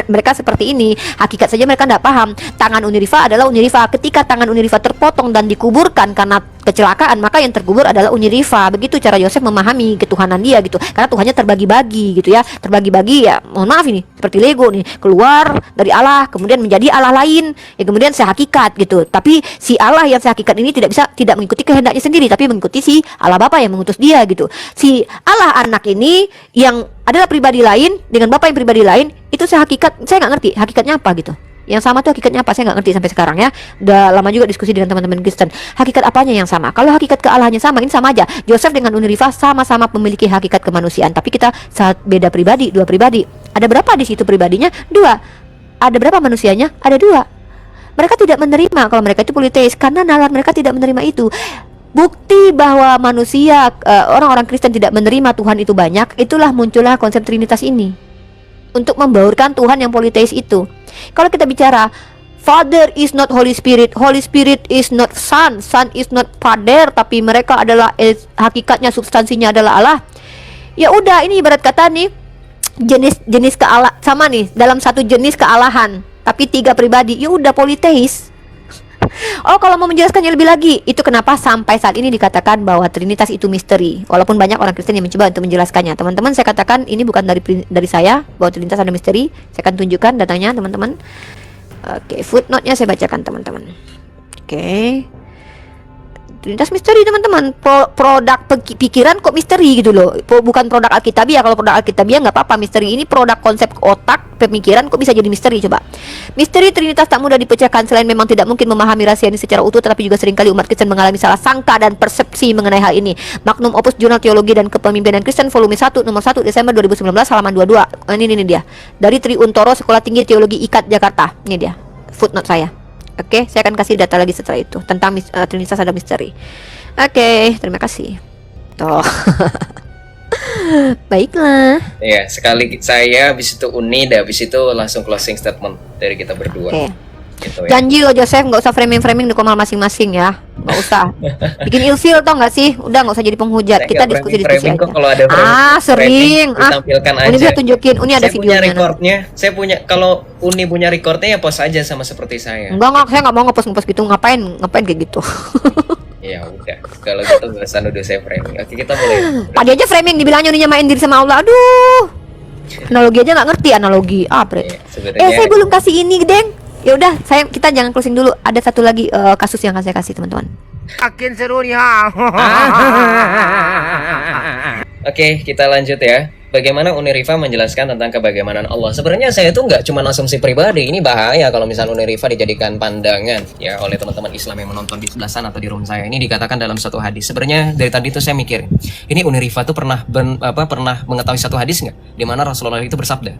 Speaker 3: mereka seperti ini. Hakikat saja mereka tidak paham. Tangan unirifa adalah unirifa. Ketika tangan unirifa terpotong dan dikuburkan karena kecelakaan, maka yang terkubur adalah unirifa. Begitu cara Yosef memahami ketuhanan dia gitu. Karena Tuhannya terbagi-bagi gitu ya. Terbagi-bagi ya, mohon maaf ini seperti Lego nih, keluar dari Allah kemudian menjadi Allah lain ya, kemudian sehakikat gitu. Tapi si Allah yang sehakikat ini tidak mengikuti kehendaknya sendiri, tapi mengikuti si Allah Bapa yang mengutus dia gitu. Si Allah anak ini yang adalah pribadi lain dengan Bapa yang pribadi lain, itu sehakikat. Saya nggak ngerti hakikatnya apa gitu. Yang sama tuh hakikatnya apa, saya nggak ngerti sampai sekarang ya. Udah lama juga diskusi dengan teman-teman Kristen. Hakikat apanya yang sama? Kalau hakikat kealahannya sama, ini sama aja. Joseph dengan Unirifa sama-sama memiliki hakikat kemanusiaan, tapi kita saat beda pribadi, dua pribadi. Ada berapa di situ pribadinya? Dua. Ada berapa manusianya? Ada dua. Mereka tidak menerima kalau mereka itu politeis karena nalar mereka tidak menerima itu. Bukti bahwa manusia, orang-orang Kristen tidak menerima Tuhan itu banyak. Itulah muncullah konsep Trinitas ini untuk membaurkan Tuhan yang politeis itu. Kalau kita bicara Father is not Holy Spirit, Holy Spirit is not Son, Son is not Father, tapi mereka adalah hakikatnya, substansinya adalah Allah. Ya udah, ini ibarat kata nih jenis kealah sama nih dalam satu jenis kealahan, tapi tiga pribadi. Ya udah politeis. Oh, kalau mau menjelaskannya lebih lagi, itu kenapa sampai saat ini dikatakan bahwa Trinitas itu misteri. Walaupun banyak orang Kristen yang mencoba untuk menjelaskannya. Teman-teman, saya katakan ini bukan dari saya bahwa Trinitas ada misteri. Saya akan tunjukkan datanya, teman-teman. Oke, footnote-nya saya bacakan, teman-teman. Oke. Trinitas misteri, teman-teman. Produk pikiran kok misteri gitu loh. Bukan produk Alkitabiah. Kalau produk Alkitabiah nggak apa-apa misteri. Ini produk konsep otak, pemikiran kok bisa jadi misteri, coba. Misteri Trinitas tak mudah dipecahkan. Selain memang tidak mungkin memahami rahasia ini secara utuh, tetapi juga seringkali umat Kristen mengalami salah sangka dan persepsi mengenai hal ini. Magnum Opus Jurnal Teologi dan Kepemimpinan Kristen volume 1 nomor 1 Desember 2019 halaman 22. Ini dia. Dari Tri Untoro Sekolah Tinggi Teologi IKAT Jakarta. Ini dia footnote saya. Oke, saya akan kasih data lagi setelah itu tentang Trinitas ada misteri. Oke, terima kasih. Toh. Baiklah.
Speaker 1: Ya, sekali saya, habis itu Uni, dan habis itu langsung closing statement dari kita berdua.
Speaker 3: Oke.
Speaker 1: Gitu ya.
Speaker 3: Janji lo Joseph, nggak usah framing di komal masing-masing ya, nggak usah. Bikin ilfil tau nggak sih? Udah nggak usah jadi penghujat.
Speaker 1: Saya
Speaker 3: Kita
Speaker 1: nggak
Speaker 3: diskusi
Speaker 1: framing
Speaker 3: aja.
Speaker 1: kok, kalau ada framing,
Speaker 3: Sering.
Speaker 1: ditampilkan
Speaker 3: Uni
Speaker 1: aja.
Speaker 3: bisa tunjukin. Uni ada
Speaker 1: Saya punya
Speaker 3: videonya.
Speaker 1: recordnya. Saya punya, kalau Uni punya recordnya ya post aja sama seperti saya.
Speaker 3: Enggak, saya nggak mau ngepost gitu. Ngapain kayak gitu.
Speaker 1: Ya udah, kalau gitu nggak usah nuduh saya framing. Oke, kita mulai.
Speaker 3: Tadi aja framing dibilangnya Uni nyamain diri sama Allah. Aduh. Analogi aja nggak ngerti analogi.
Speaker 1: Iya, sebenarnya
Speaker 3: Saya belum kasih ini, Deng. Ya udah, kita jangan closing dulu. Ada satu lagi kasus yang akan saya kasih, teman-teman.
Speaker 4: Makin seru nih ha.
Speaker 1: Oke, kita lanjut ya. Bagaimana Uniriva menjelaskan tentang kebagaimanan Allah. Sebenarnya saya tuh nggak cuma asumsi pribadi. Ini bahaya kalau misalnya Uniriva dijadikan pandangan ya oleh teman-teman Islam yang menonton di sebelah sana atau di room saya. Ini dikatakan dalam satu hadis. Sebenarnya dari tadi tuh saya mikir, ini Uniriva tuh pernah mengetahui satu hadis nggak? Di mana Rasulullah itu bersabda,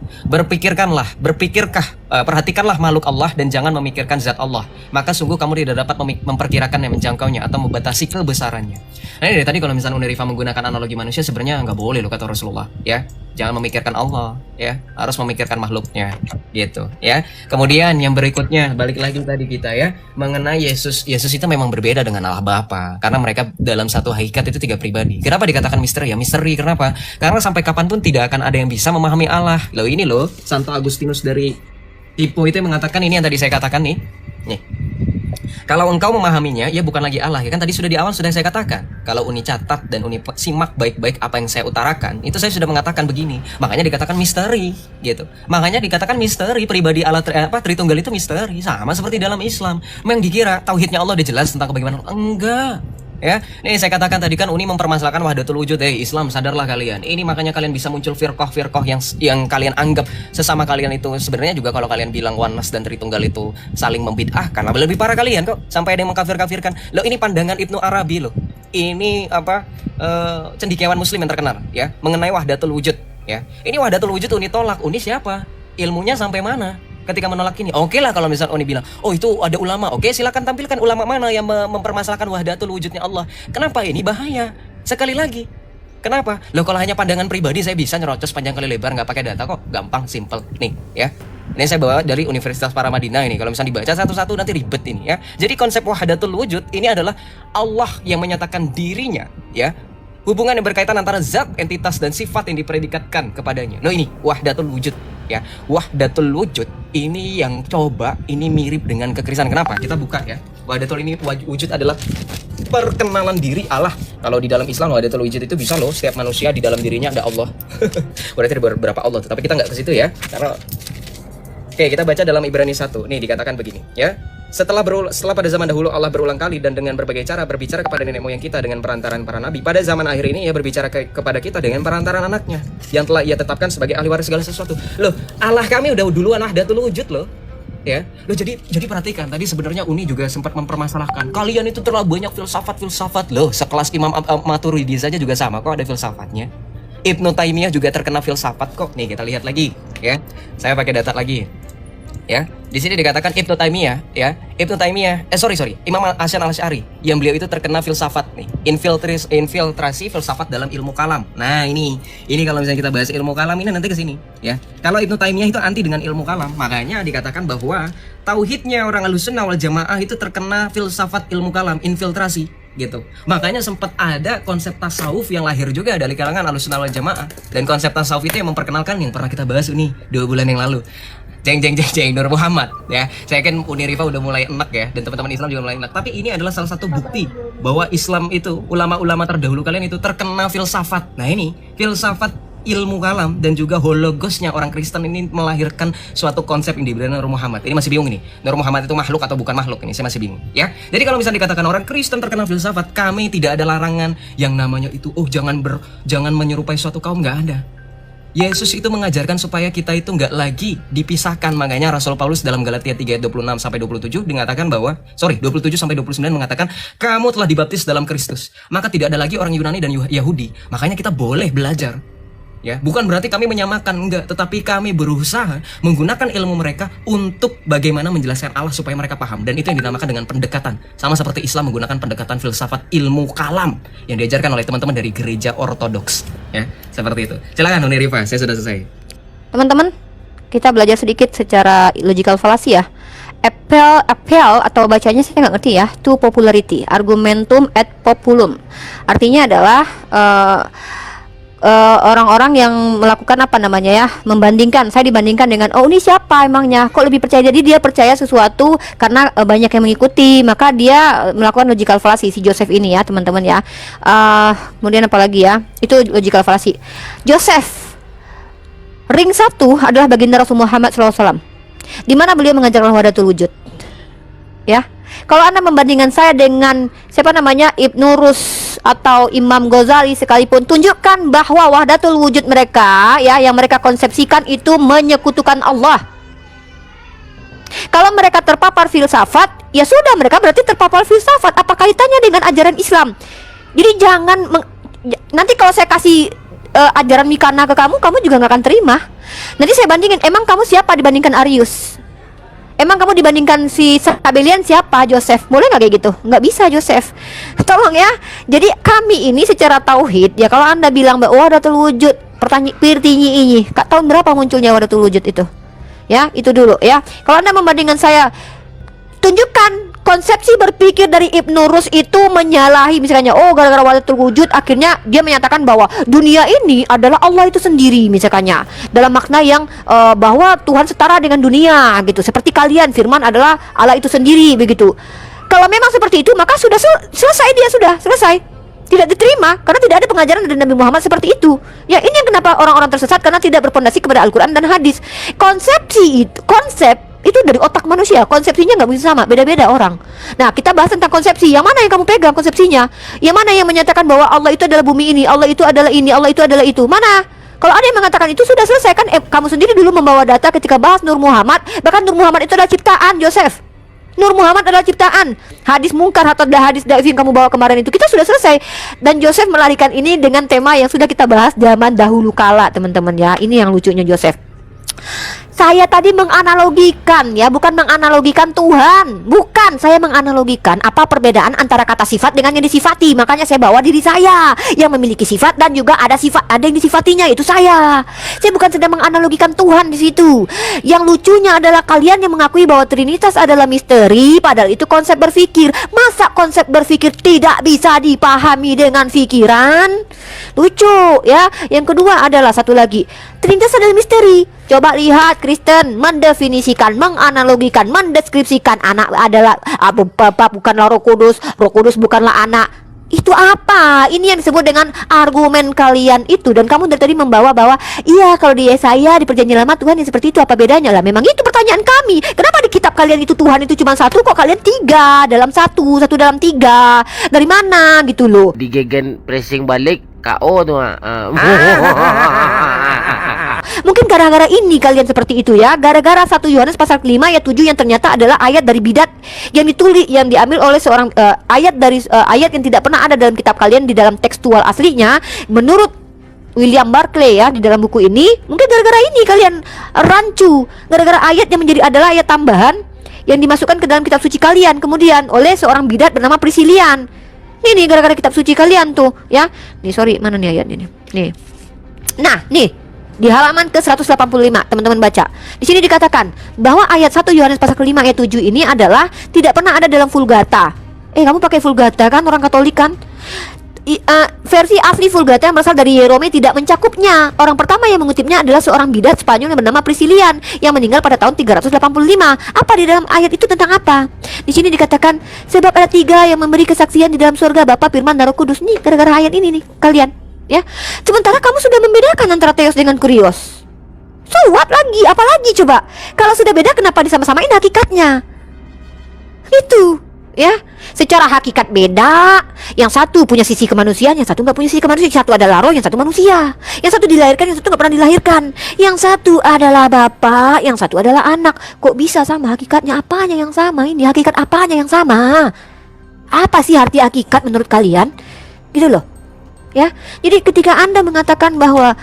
Speaker 1: perhatikanlah makhluk Allah dan jangan memikirkan zat Allah. Maka sungguh kamu tidak dapat memperkirakan yang menjangkaunya atau membatasi kebesarannya. Nah, ini dari tadi kalau misalnya Uniriva menggunakan analogi manusia, sebenarnya nggak boleh loh kata Rasulullah, ya. Jangan memikirkan Allah, ya, harus memikirkan makhluknya, gitu, ya. Kemudian yang berikutnya, balik lagi tadi kita ya, mengenai Yesus. Yesus itu memang berbeda dengan Allah Bapa, karena mereka dalam satu hakikat itu tiga pribadi. Kenapa dikatakan misteri? Ya misteri, kenapa? Karena sampai kapanpun tidak akan ada yang bisa memahami Allah. Loh ini loh, Santo Agustinus dari Hippo itu yang mengatakan ini yang tadi saya katakan nih. Kalau engkau memahaminya, ya bukan lagi Allah, ya kan tadi sudah di awal sudah saya katakan. Kalau Uni catat dan Uni simak baik-baik apa yang saya utarakan, itu saya sudah mengatakan begini. Makanya dikatakan misteri, gitu. Makanya dikatakan misteri, pribadi Allah Tritunggal itu misteri, sama seperti dalam Islam. Memang dikira tauhidnya Allah udah jelas tentang kebagaimana? Enggak. Ya, ini saya katakan tadi kan Uni mempermasalahkan wahdatul wujud. Islam, sadarlah kalian. Ini makanya kalian bisa muncul firqah yang kalian anggap sesama kalian itu sebenarnya juga kalau kalian bilang oneness dan Tritunggal itu saling membid'ahkan. Nah, lebih parah kalian kok sampai ada yang mengkafir-kafirkan. Loh, ini pandangan Ibnu Arabi loh. Ini cendekiawan muslim yang terkenal ya, mengenai wahdatul wujud ya. Ini wahdatul wujud Uni tolak. Uni siapa? Ilmunya sampai mana? Ketika menolak ini, oke lah kalau misalnya Uni bilang, oh itu ada ulama, oke silakan tampilkan ulama mana yang mempermasalahkan wahdatul wujudnya Allah. Kenapa ini bahaya? Sekali lagi, kenapa? Loh kalau hanya pandangan pribadi saya bisa nyerocos panjang kali lebar nggak pakai data kok, gampang, simple nih ya. Ini saya bawa dari Universitas Paramadina ini. Kalau misalnya dibaca satu-satu nanti ribet ini ya. Jadi konsep wahdatul wujud ini adalah Allah yang menyatakan dirinya ya. Hubungan yang berkaitan antara zat, entitas, dan sifat yang dipredikatkan kepadanya. Nah ini wahdatul wujud ya. Wahdatul wujud ini yang ini mirip dengan kekristenan. Kenapa? Kita buka ya. Wahdatul wujud adalah perkenalan diri Allah. Kalau di dalam Islam wahdatul wujud itu bisa loh, setiap manusia di dalam dirinya ada Allah. Berarti ada beberapa Allah, tapi kita nggak ke situ ya. Karena oke, kita baca dalam Ibrani 1. Nih dikatakan begini ya. Setelah pada zaman dahulu Allah berulang kali dan dengan berbagai cara berbicara kepada nenek moyang kita dengan perantaran para nabi. Pada zaman akhir ini ia berbicara kepada kita dengan perantaran anaknya yang telah ia tetapkan sebagai ahli waris segala sesuatu. Loh, Allah kami udah duluan wahdatul wujud loh. Ya. Loh jadi perhatikan tadi sebenarnya Uni juga sempat mempermasalahkan. Kalian itu terlalu banyak filsafat. Loh, sekelas Imam Maturidi saja juga sama kok ada filsafatnya. Ibnu Taimiyah juga terkena filsafat kok. Nih kita lihat lagi ya. Saya pakai data lagi. Ya, di sini dikatakan Ibnu Taimiyah, ya. Imam Hasan Al-Asy'ari yang beliau itu terkena filsafat nih, infiltrasi filsafat dalam ilmu kalam. Nah, ini kalau misalnya kita bahas ilmu kalam ini nanti ke sini, ya. Kalau Ibnu Taimiyah itu anti dengan ilmu kalam, makanya dikatakan bahwa tauhidnya orang Ahlussunnah wal Jamaah itu terkena filsafat ilmu kalam, infiltrasi gitu. Makanya sempat ada konsep tasawuf yang lahir juga dari kalangan Ahlussunnah wal Jamaah, dan konsep tasawuf itu yang memperkenalkan yang pernah kita bahas nih 2 bulan yang lalu. Jeng Nur Muhammad ya. Saya kan Unirifa udah mulai enak ya, dan teman-teman Islam juga mulai enak. Tapi ini adalah salah satu bukti bahwa Islam itu, ulama-ulama terdahulu kalian itu terkena filsafat. Nah ini filsafat ilmu kalam dan juga hologosnya orang Kristen ini melahirkan suatu konsep yang diberi Nur Muhammad. Ini masih bingung ini, Nur Muhammad itu makhluk atau bukan makhluk, ini saya masih bingung ya. Jadi kalau misalnya dikatakan orang Kristen terkena filsafat, kami tidak ada larangan yang namanya itu jangan menyerupai suatu kaum, nggak ada. Yesus itu mengajarkan supaya kita itu nggak lagi dipisahkan. Makanya Rasul Paulus dalam Galatia 3 ayat 26 sampai 27 mengatakan bahwa 27 sampai 29 mengatakan kamu telah dibaptis dalam Kristus, maka tidak ada lagi orang Yunani dan Yahudi. Makanya kita boleh belajar. Ya, bukan berarti kami menyamakan, enggak, tetapi kami berusaha menggunakan ilmu mereka untuk bagaimana menjelaskan Allah supaya mereka paham. Dan itu yang dinamakan dengan pendekatan. Sama seperti Islam menggunakan pendekatan filsafat ilmu kalam yang diajarkan oleh teman-teman dari gereja ortodoks. Ya, seperti itu. Silakan Nuni Rifa, saya sudah selesai.
Speaker 3: Teman-teman, kita belajar sedikit secara logical fallacy ya. Appeal atau bacanya saya nggak ngerti ya. To popularity, argumentum et populum. Artinya adalah orang-orang yang melakukan apa namanya ya, membandingkan, saya dibandingkan dengan ini siapa emangnya, kok lebih percaya, jadi dia percaya sesuatu karena banyak yang mengikuti, maka dia melakukan logical fallacy, si Joseph ini ya teman-teman ya. Kemudian apa lagi ya, itu logical fallacy. Joseph ring 1 adalah baginda Rasul Muhammad SAW, di mana beliau mengajarkan wahdatul wujud ya. Kalau Anda membandingkan saya dengan siapa namanya, Ibnu Rus atau Imam Ghazali sekalipun, tunjukkan bahwa wahdatul wujud mereka ya, yang mereka konsepsikan itu menyekutukan Allah. Kalau mereka terpapar filsafat, ya sudah, mereka berarti terpapar filsafat. Apa kaitannya dengan ajaran Islam? Jadi jangan nanti kalau saya kasih ajaran Mikana ke kamu, kamu juga nggak akan terima. Nanti saya bandingin, emang kamu siapa dibandingkan Arius? Emang kamu dibandingkan si Sabellian siapa, Joseph? Boleh nggak kayak gitu? Nggak bisa, Joseph. Tolong ya. Jadi kami ini secara tauhid ya, kalau Anda bilang bahwa wahdatul wujud, pirtinyi ini, tahun berapa munculnya wahdatul wujud itu? Ya, itu dulu ya. Kalau Anda membandingkan saya, tunjukkan konsepsi berpikir dari Ibnu Rus itu menyalahi, misalnya gara-gara wahdatul wujud akhirnya dia menyatakan bahwa dunia ini adalah Allah itu sendiri, misalnya dalam makna yang bahwa Tuhan setara dengan dunia gitu, seperti kalian, firman adalah Allah itu sendiri begitu. Kalau memang seperti itu, maka sudah selesai, dia sudah selesai, tidak diterima karena tidak ada pengajaran dari Nabi Muhammad seperti itu. Ya, ini yang kenapa orang-orang tersesat, karena tidak berpondasi kepada Al-Quran dan hadis. Konsep itu dari otak manusia, konsepsinya nggak bisa sama, beda-beda orang. Nah, kita bahas tentang konsepsi. Yang mana yang kamu pegang konsepsinya? Yang mana yang menyatakan bahwa Allah itu adalah bumi ini, Allah itu adalah ini, Allah itu adalah itu? Mana? Kalau ada yang mengatakan itu, sudah selesai kan? Kamu sendiri dulu membawa data ketika bahas Nur Muhammad. Bahkan Nur Muhammad itu adalah ciptaan, Joseph. Nur Muhammad adalah ciptaan. Hadis mungkar atau hadis dhaif yang kamu bawa kemarin itu, kita sudah selesai. Dan Joseph melarikan ini dengan tema yang sudah kita bahas zaman dahulu kala, teman-teman ya. Ini yang lucunya Joseph. Saya tadi menganalogikan ya, bukan menganalogikan Tuhan. Bukan, saya menganalogikan apa perbedaan antara kata sifat dengan yang disifati. Makanya saya bawa diri saya yang memiliki sifat dan juga ada yang disifatinya, itu saya. Saya bukan sedang menganalogikan Tuhan di situ. Yang lucunya adalah kalian yang mengakui bahwa Trinitas adalah misteri, padahal itu konsep berpikir. Masa konsep berpikir tidak bisa dipahami dengan pikiran? Lucu ya. Yang kedua adalah satu lagi, Trinitas adalah misteri. Coba lihat Kristen mendefinisikan, menganalogikan, mendeskripsikan anak adalah Bapak bukanlah Roh Kudus bukanlah anak. Itu apa? Ini yang disebut dengan argumen kalian itu. Dan kamu dari tadi membawa bahwa iya, kalau di Yesaya, di perjanjian lama, Tuhan yang seperti itu, apa bedanya? Lah memang itu pertanyaan kami. Kenapa di kitab kalian itu Tuhan itu cuma satu, kok kalian tiga dalam satu dalam tiga? Dari mana gitu loh?
Speaker 4: Digegen pressing balik KO tuh.
Speaker 3: Mungkin gara-gara ini kalian seperti itu ya. Gara-gara 1 Yohanes pasal 5 ayat 7 yang ternyata adalah ayat dari bidat yang yang diambil oleh seorang ayat yang tidak pernah ada dalam kitab kalian di dalam tekstual aslinya. Menurut William Barclay ya, di dalam buku ini, mungkin gara-gara ini kalian rancu. Gara-gara ayat yang adalah ayat tambahan yang dimasukkan ke dalam kitab suci kalian kemudian oleh seorang bidat bernama Priscillian. Ini gara-gara kitab suci kalian tuh ya. Nih, sorry, mana nih ayatnya nih? Nih. Nah, nih di halaman ke-185 teman-teman baca. Di sini dikatakan bahwa ayat 1 Yohanes pasal ke-5 ayat 7 ini adalah tidak pernah ada dalam Vulgata. Kamu pakai Vulgata kan, orang Katolik kan? versi asli Vulgata yang berasal dari Yerome tidak mencakupnya. Orang pertama yang mengutipnya adalah seorang bidat Spanyol yang bernama Priscillian yang meninggal pada tahun 385. Apa di dalam ayat itu tentang apa? Di sini dikatakan sebab ada 3 yang memberi kesaksian di dalam surga, Bapa, Firman, dan Roh Kudus. Nih gara-gara ayat ini nih kalian, ya. Sementara kamu sudah membedakan antara Theos dengan Kurios. So what lagi? Apalagi coba? Kalau sudah beda kenapa disama-samain hakikatnya? Itu, ya. Secara hakikat beda. Yang satu punya sisi kemanusiaan, yang satu nggak punya sisi kemanusiaan. Yang satu adalah roh, yang satu manusia. Yang satu dilahirkan, yang satu nggak pernah dilahirkan. Yang satu adalah bapak, yang satu adalah anak. Kok bisa sama hakikatnya? Apanya yang sama ini? Hakikat apanya yang sama? Apa sih arti hakikat menurut kalian? Gitu loh. Ya, jadi ketika Anda mengatakan bahwa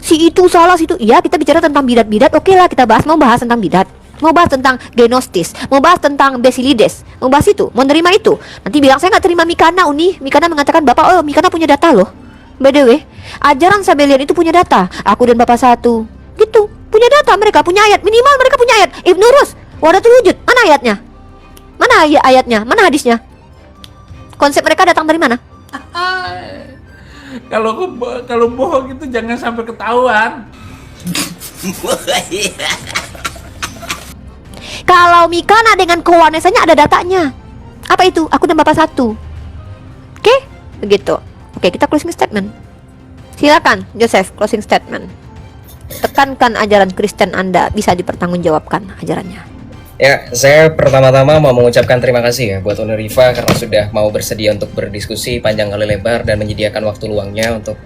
Speaker 3: si itu salah, si itu, ya kita bicara tentang bidat-bidat, oke lah kita bahas, mau bahas tentang bidat, mau bahas tentang Genostis, mau bahas tentang Basilides, mau bahas itu, mau nerima itu. Nanti bilang saya nggak terima Mikana, Uni. Mikana mengatakan Bapak, Mikana punya data loh. By the way, ajaran Sabellian itu punya data. Aku dan Bapak satu, gitu, punya data. Mereka punya ayat, minimal mereka punya ayat. Ibnu Rus, wadatul wujud, mana ayatnya? Mana ayatnya? Mana hadisnya? Konsep mereka datang dari mana?
Speaker 5: Kalau bohong itu jangan sampai ketahuan.
Speaker 3: Kalau Mikana dengan kewanesannya ada datanya. Apa itu? Aku dan Bapak satu. Oke? Begitu. Oke, kita closing statement. Silakan, Joseph, closing statement. Tekankan ajaran Kristen Anda, bisa dipertanggungjawabkan ajarannya.
Speaker 1: Ya, saya pertama-tama mau mengucapkan terima kasih ya buat Uniriva karena sudah mau bersedia untuk berdiskusi panjang kali lebar dan menyediakan waktu luangnya untuk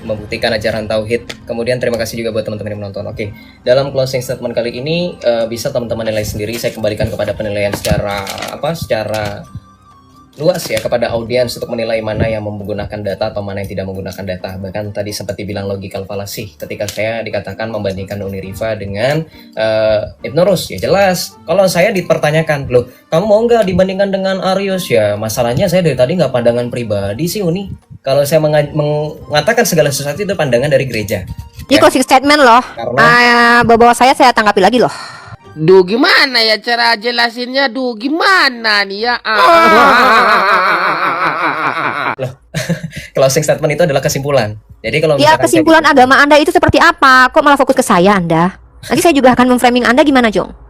Speaker 1: membuktikan ajaran tauhid. Kemudian terima kasih juga buat teman-teman yang menonton. Oke, dalam closing statement kali ini bisa teman-teman nilai sendiri. Saya kembalikan kepada penilaian secara luas ya, kepada audiens untuk menilai mana yang menggunakan data atau mana yang tidak menggunakan data. Bahkan tadi sempat dibilang logical fallacy ketika saya dikatakan membandingkan Uniriva dengan Ibnu Rus. Ya jelas, kalau saya dipertanyakan, loh kamu mau nggak dibandingkan dengan Arius? Ya masalahnya saya dari tadi nggak pandangan pribadi sih Uni. Kalau saya mengatakan segala sesuatu itu pandangan dari gereja.
Speaker 3: Ini closing statement loh.
Speaker 1: Karena
Speaker 3: Bawa saya tanggapi lagi loh.
Speaker 4: Duh gimana ya cara jelasinnya? Duh gimana nih ya?
Speaker 1: closing statement itu adalah kesimpulan. Jadi kalau
Speaker 3: Ya,
Speaker 1: misalkan
Speaker 3: kesimpulan agama Anda itu seperti apa? Kok malah fokus ke saya Anda? Nanti saya juga akan memframing Anda gimana, Jong?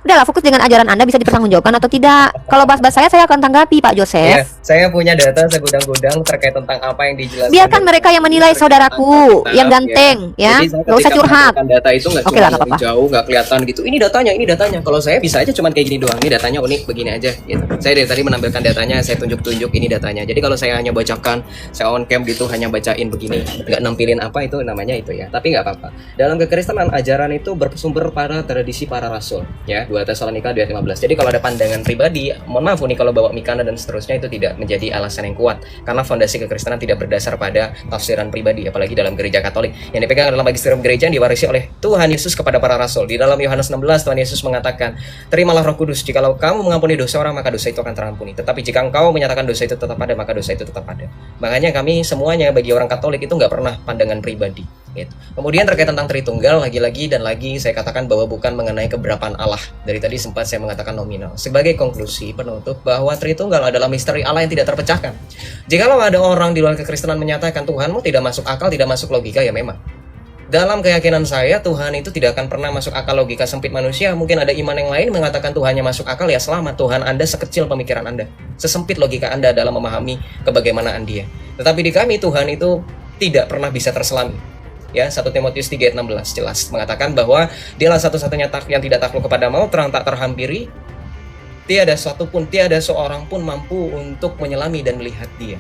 Speaker 3: Udahlah, fokus dengan ajaran Anda bisa dipertanggungjawabkan atau tidak. Kalau bahas-bahas saya akan tanggapi, Pak Joseph.
Speaker 1: Ya, saya punya data segudang-gudang terkait tentang apa yang dijelaskan.
Speaker 3: Biarkan mereka yang menilai saudaraku, yang ganteng, ya.
Speaker 1: Jadi saya
Speaker 3: Nggak usah
Speaker 1: ketika
Speaker 3: curhat.
Speaker 1: menunjukkan data itu nggak
Speaker 3: Oke
Speaker 1: cuma
Speaker 3: lah, nggak
Speaker 1: dari
Speaker 3: apa-apa.
Speaker 1: jauh, nggak kelihatan gitu. Ini datanya. Kalau saya bisa aja cuman kayak gini doang. Ini datanya unik begini aja. Gitu. Saya dari tadi menampilkan datanya, saya tunjuk-tunjuk ini datanya. Jadi kalau saya hanya bacakan, saya on cam gitu hanya bacain begini, nggak nampilin apa itu namanya itu ya. Tapi nggak apa-apa. Dalam kekristenan ajaran itu bersumber pada tradisi para rasul, ya. 2 Tesalonika 2:15. Jadi kalau ada pandangan pribadi, mohon maaf nih kalau bawa Mikana dan seterusnya itu tidak menjadi alasan yang kuat karena fondasi kekristenan tidak berdasar pada tafsiran pribadi, apalagi dalam gereja Katolik. Yang dipegang adalah magisterium gereja yang diwarisi oleh Tuhan Yesus kepada para rasul. Di dalam Yohanes 16 Tuhan Yesus mengatakan, "Terimalah Roh Kudus, jikalau kamu mengampuni dosa orang maka dosa itu akan terampuni. Tetapi jika engkau menyatakan dosa itu tetap ada, maka dosa itu tetap ada." Makanya kami semuanya bagi orang Katolik itu nggak pernah pandangan pribadi. Gitu. Kemudian terkait tentang Tritunggal, lagi-lagi dan lagi saya katakan bahwa bukan mengenai keberapaan Allah. Dari tadi sempat saya mengatakan nominal. Sebagai konklusi penutup bahwa Tritunggal adalah misteri Allah yang tidak terpecahkan. Jikalau ada orang di luar kekristenan menyatakan Tuhanmu tidak masuk akal, tidak masuk logika, ya memang. Dalam keyakinan saya, Tuhan itu tidak akan pernah masuk akal logika sempit manusia. Mungkin ada iman yang lain mengatakan Tuhannya masuk akal, ya selamat. Tuhan Anda sekecil pemikiran Anda, sesempit logika Anda dalam memahami kebagaimanaan Dia. Tetapi di kami, Tuhan itu tidak pernah bisa terselami. Ya, 1 Timotius 3:16 jelas mengatakan bahwa Dialah satu-satunya yang tidak takluk kepada maut, terang tak terhampiri. Tiada seorang pun mampu untuk menyelami dan melihat Dia.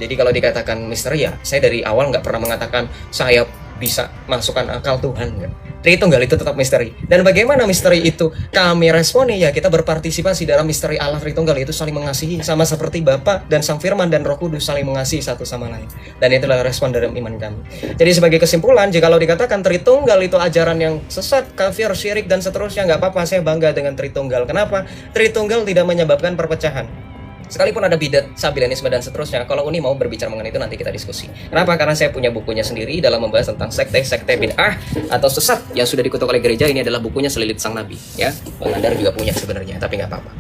Speaker 1: Jadi kalau dikatakan misteri, ya saya dari awal nggak pernah mengatakan saya bisa masukkan akal Tuhan kan. Tritunggal itu tetap misteri. Dan bagaimana misteri itu kami responi? Ya kita berpartisipasi dalam misteri Allah Tritunggal, itu saling mengasihi, sama seperti Bapa dan Sang Firman dan Roh Kudus saling mengasihi satu sama lain. Dan itulah respon dalam iman kami. Jadi sebagai kesimpulan, jikalau dikatakan Tritunggal itu ajaran yang sesat, kafir, syirik dan seterusnya, nggak apa-apa, saya bangga dengan Tritunggal. Kenapa? Tritunggal tidak menyebabkan perpecahan. Sekalipun ada bidat, Sabellianisme dan seterusnya, kalau Uni mau berbicara mengenai itu nanti kita diskusi. Kenapa? Karena saya punya bukunya sendiri dalam membahas tentang sekte bid'ah atau sesat yang sudah dikutuk oleh gereja. Ini adalah bukunya Selilit Sang Nabi, ya. Bang Andar juga punya sebenarnya, tapi nggak apa-apa.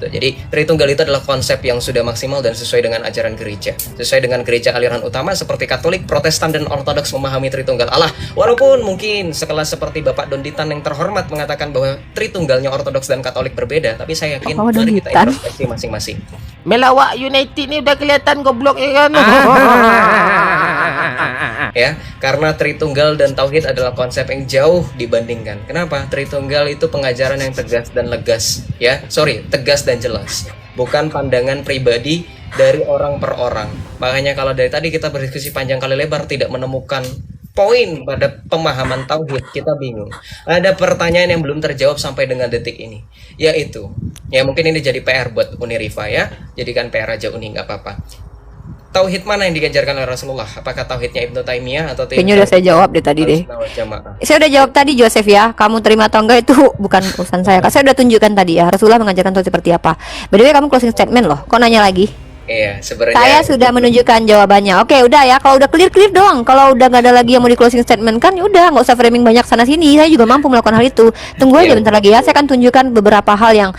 Speaker 1: gitu. Jadi Tritunggal itu adalah konsep yang sudah maksimal dan sesuai dengan ajaran gereja. Sesuai dengan gereja aliran utama seperti Katolik, Protestan, dan Ortodoks memahami Tritunggal Allah. Walaupun mungkin sekelas seperti Bapak Donditan yang terhormat mengatakan bahwa Tritunggalnya Ortodoks dan Katolik berbeda, tapi saya yakin
Speaker 3: Bapak
Speaker 1: mari kita
Speaker 3: Donditan?
Speaker 1: introspeksi masing-masing.
Speaker 4: Melawak United ni udah kelihatan goblok ya kan?
Speaker 1: Ya, karena Tritunggal dan Tauhid adalah konsep yang jauh dibandingkan. Kenapa? Tritunggal itu pengajaran yang tegas dan legas, ya. Sorry, tegas dan jelas. Bukan pandangan pribadi dari orang per orang. Makanya kalau dari tadi kita berdiskusi panjang kali lebar tidak menemukan poin pada pemahaman Tauhid, kita bingung. Ada pertanyaan yang belum terjawab sampai dengan detik ini, yaitu, ya mungkin ini jadi PR buat Unirifa ya, jadikan PR aja Uni, nggak apa-apa. Tauhid mana yang diajarkan oleh Rasulullah? Apakah tauhidnya Ibnu Taimiyah atau
Speaker 3: Kayaknya udah saya jawab deh tadi deh.
Speaker 1: Jamaah?
Speaker 3: Saya udah jawab tadi Joseph ya. Kamu terima atau enggak itu bukan urusan saya. Saya udah tunjukkan tadi ya. Rasulullah mengajarkan tauhid seperti apa. By the way, kamu closing statement loh. Kok nanya lagi?
Speaker 1: Iya, sebenarnya
Speaker 3: Saya sudah menunjukkan jawabannya. Oke, udah ya. Kalau udah clear doang. Kalau udah nggak ada lagi yang mau di closing statement kan, ya udah nggak usah framing banyak sana sini. Saya juga mampu melakukan hal itu. Tunggu aja
Speaker 1: Iya.
Speaker 3: bentar lagi ya. Saya akan tunjukkan beberapa hal yang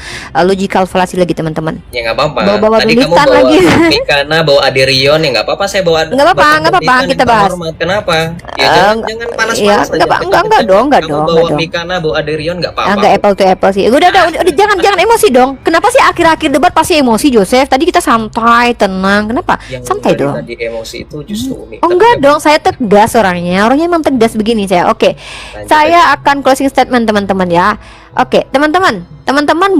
Speaker 3: logical fallacy lagi teman-teman.
Speaker 1: ya nggak apa-apa.
Speaker 3: Bawa-bawa
Speaker 1: Tadi kamu
Speaker 3: Donditan
Speaker 1: bawa
Speaker 3: lagi.
Speaker 1: Mikana, bawa Aderion, ya nggak apa-apa. Saya bawa
Speaker 3: Nggak apa-apa,
Speaker 1: Bapak
Speaker 3: nggak apa-apa,
Speaker 1: Donditan
Speaker 3: kita
Speaker 1: yang
Speaker 3: bahas.
Speaker 1: terhormat. Kenapa? Ya
Speaker 3: Eh,
Speaker 1: jangan panas-panas
Speaker 3: iya,
Speaker 1: aja.
Speaker 3: nggak dong, nggak
Speaker 1: Kamu
Speaker 3: dong,
Speaker 1: bawa
Speaker 3: nggak dong.
Speaker 1: Mikana, bawa Aderion nggak apa-apa.
Speaker 3: Agak apple to apple sih. Udah, jangan emosi dong. Kenapa sih akhir-akhir debat pasti emosi, Joseph? Tadi kita santai, tenang. Kenapa?
Speaker 1: Yang
Speaker 3: Santai
Speaker 1: dari
Speaker 3: dong.
Speaker 1: Tadi emosi itu justru Umi.
Speaker 3: Oh enggak dong, saya tegas orangnya. Orangnya emang tegas begini saya. Oke.
Speaker 1: Lanjut
Speaker 3: Saya akan closing statement teman-teman ya. Oke, teman-teman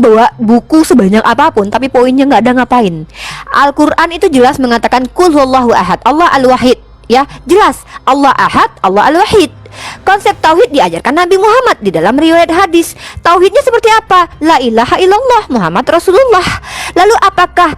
Speaker 3: bawa buku sebanyak apapun tapi poinnya nggak ada ngapain. Al-Qur'an itu jelas mengatakan qul huwallahu ahad, Allah al-wahid. Ya, jelas Allah ahad, Allah al-wahid. Konsep tauhid diajarkan Nabi Muhammad di dalam riwayat hadis. Tauhidnya seperti apa? La ilaha illallah Muhammad Rasulullah. Lalu apakah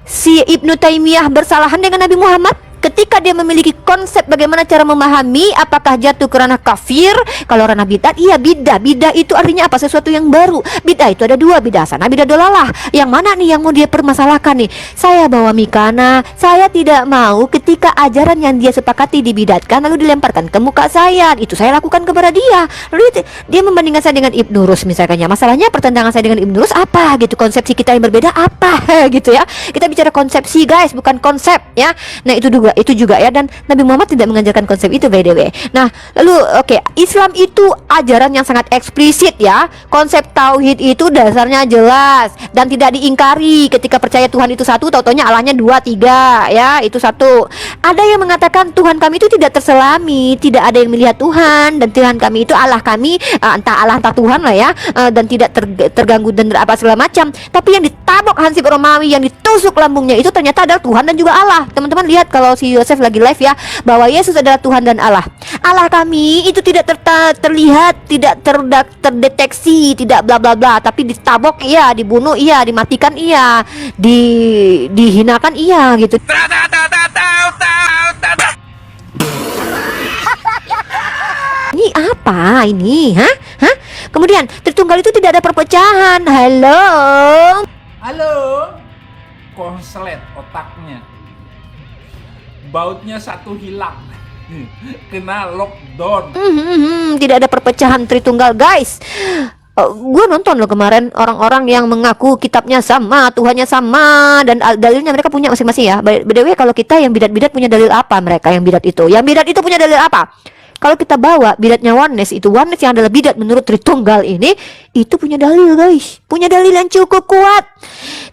Speaker 3: si Ibnu Taimiyah bersalahan dengan Nabi Muhammad ketika dia memiliki konsep bagaimana cara memahami? Apakah jatuh ke ranah kafir? Kalau ranah bid'ah, iya bid'ah. Bid'ah itu artinya apa? Sesuatu yang baru. Bid'ah itu ada dua, bid'ah hasanah, bid'ah dolalah. Yang mana nih yang mau dia permasalahkan nih? Saya bawa Mikana. Saya tidak mau ketika ajaran yang dia sepakati dibidatkan lalu dilemparkan ke muka saya. Itu saya lakukan kepada dia. Lalu dia membandingkan saya dengan Ibnu Rus misalnya. Masalahnya pertentangan saya dengan Ibnu Rus apa gitu? Konsepsi kita yang berbeda apa gitu ya? Kita bicara konsepsi guys, bukan konsep ya. Nah itu juga ya, dan Nabi Muhammad tidak mengajarkan konsep itu by the way. Nah lalu oke, Islam itu ajaran yang sangat eksplisit ya. Konsep tauhid itu dasarnya jelas dan tidak diingkari. Ketika percaya Tuhan itu satu, tautonya Allahnya dua, tiga ya, itu satu. Ada yang mengatakan Tuhan kami itu tidak terselami, tidak ada yang melihat Tuhan, dan Tuhan kami itu Allah kami entah Allah entah Tuhan lah ya, dan tidak terganggu dan apa segala macam. Tapi yang ditabok Hansip Romawi, yang ditusuk lambungnya itu ternyata adalah Tuhan dan juga Allah. Teman-teman lihat kalau si Yosef lagi live ya, bahwa Yesus adalah Tuhan dan Allah. Allah kami itu tidak terlihat, tidak terdeteksi, tidak bla bla bla, tapi ditabok iya, dibunuh iya, dimatikan iya, dihinakan iya gitu. Ini apa ini? Hah? Kemudian Tritunggal itu tidak ada perpecahan. Halo.
Speaker 5: Konslet otaknya. Bautnya satu hilang. Kena lockdown.
Speaker 3: Tidak ada perpecahan Tritunggal guys. Gue nonton loh kemarin orang-orang yang mengaku kitabnya sama, Tuhannya sama, dan dalilnya mereka punya masing-masing ya. By the way, kalau kita yang bidat-bidat punya dalil apa? Mereka yang bidat itu punya dalil apa? Kalau kita bawa bidatnya oneness yang adalah bidat menurut Tritunggal ini, itu punya dalil guys, punya dalil yang cukup kuat.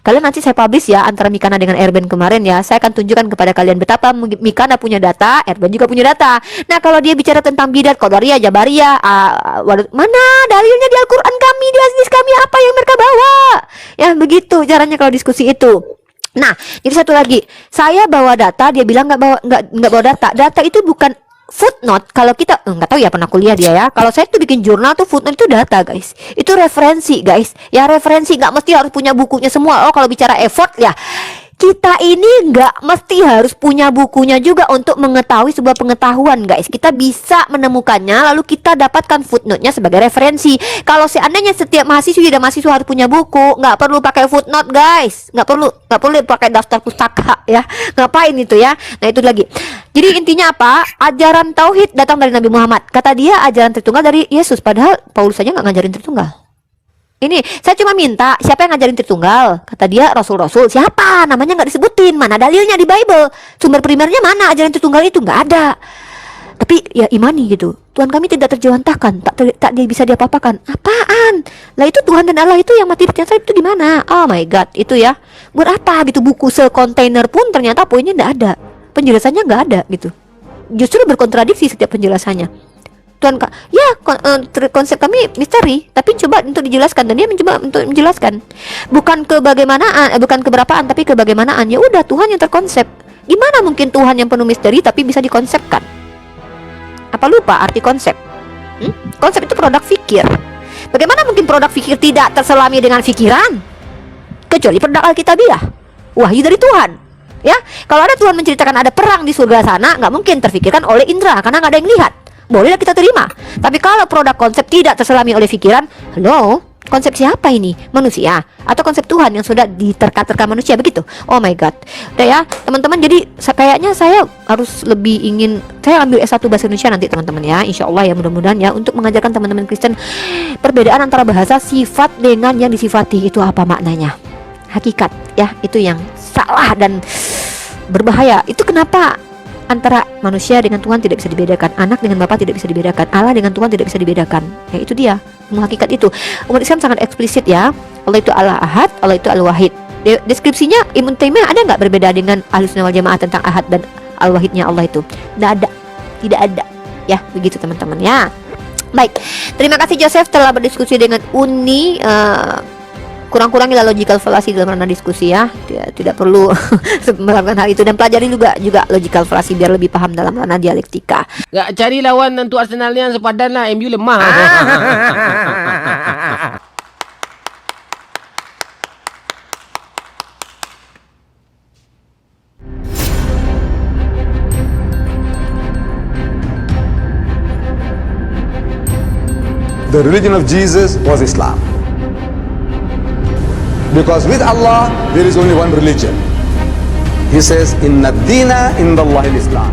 Speaker 3: Kalian nanti saya publish ya antara Mikana dengan Erben kemarin ya. Saya akan tunjukkan kepada kalian betapa Mikana punya data, Erben juga punya data. Nah kalau dia bicara tentang bidat, Qadariyah, Jabariyah, mana dalilnya di Al-Quran kami, di hadis kami, apa yang mereka bawa? Ya begitu caranya kalau diskusi itu. Nah, jadi satu lagi, saya bawa data, dia bilang nggak bawa data. Data itu bukan footnote. Kalau kita nggak tahu ya, pernah kuliah dia ya. Kalau saya tuh bikin jurnal tuh footnote itu data guys. Itu referensi guys. Ya referensi, nggak mesti harus punya bukunya semua. Oh kalau bicara effort ya, kita ini nggak mesti harus punya bukunya juga untuk mengetahui sebuah pengetahuan guys. Kita bisa menemukannya lalu kita dapatkan footnote-nya sebagai referensi. Kalau seandainya setiap mahasiswa harus punya buku, nggak perlu pakai footnote guys. Nggak perlu pakai daftar pustaka ya. Ngapain itu ya? Nah itu lagi. Jadi intinya apa? Ajaran tauhid datang dari Nabi Muhammad. Kata dia ajaran Tritunggal dari Yesus. Padahal Paulus saja nggak ngajarin Tritunggal. Ini saya cuma minta siapa yang ngajarin Tritunggal? Kata dia Rasul-Rasul. Siapa? Namanya nggak disebutin. Mana dalilnya di Bible? Sumber primernya mana ajaran Tritunggal itu? Nggak ada. Tapi ya imani gitu. Tuhan kami tidak terjawantahkan, tak bisa diapa-apakan. Apaan? Lah itu Tuhan dan Allah itu yang mati di tiang salib itu di mana? Oh my god, itu ya. Buat apa gitu buku sekontainer pun ternyata poinnya nggak ada. Penjelasannya nggak ada gitu. Justru berkontradiksi setiap penjelasannya. Tuhan konsep kami misteri, tapi coba untuk dijelaskan dan dia mencoba untuk menjelaskan. Bukan ke bagaimanaan, bukan keberapaan, tapi ke bagaimanaan. Ya udah Tuhan yang terkonsep. Gimana mungkin Tuhan yang penuh misteri tapi bisa dikonsepkan? Apa lupa arti konsep? Konsep itu produk fikir. Bagaimana mungkin produk fikir tidak terselami dengan fikiran? Kecuali produk Alkitabiah, wahyu dari Tuhan. Ya, kalau ada Tuhan menceritakan ada perang di surga sana, nggak mungkin terfikirkan oleh indera karena nggak ada yang lihat. Bolehlah kita terima. Tapi kalau produk konsep tidak terselami oleh pikiran, halo, konsep siapa ini? Manusia atau konsep Tuhan yang sudah diterka-terka manusia begitu? Oh my god. Udah ya, teman-teman. Jadi kayaknya saya harus lebih ingin saya ambil S1 bahasa Indonesia nanti teman-teman ya. Insya Allah ya, mudah-mudahan ya, untuk mengajarkan teman-teman Kristen perbedaan antara bahasa sifat dengan yang disifati itu apa maknanya. Hakikat ya, itu yang salah dan berbahaya. Itu kenapa antara manusia dengan Tuhan tidak bisa dibedakan, anak dengan Bapa tidak bisa dibedakan, Allah dengan Tuhan tidak bisa dibedakan. Ya itu dia, hakikat itu. Umat Islam sangat eksplisit ya. Allah itu Allah Ahad, Allah itu Al-Wahid. Deskripsinya Ibnu Taimiyah ada nggak berbeda dengan Ahlussunnah wal Jamaah tentang Ahad dan Al-Wahidnya Allah itu? Nggak ada, tidak ada. Ya begitu teman-teman ya. Baik, terima kasih Joseph telah berdiskusi dengan Uni. Kurang-kurangilah logical fallacy dalam ranah diskusi ya. Tidak perlu melakukan hal itu, dan pelajari juga logical fallacy biar lebih paham dalam ranah dialektika.
Speaker 4: Gak cari lawan untuk Arsenal yang sepadan lah, MU lemah.
Speaker 6: The religion of Jesus was Islam. Because with Allah, there is only one religion. He says, Inna dina indallahi al-Islam.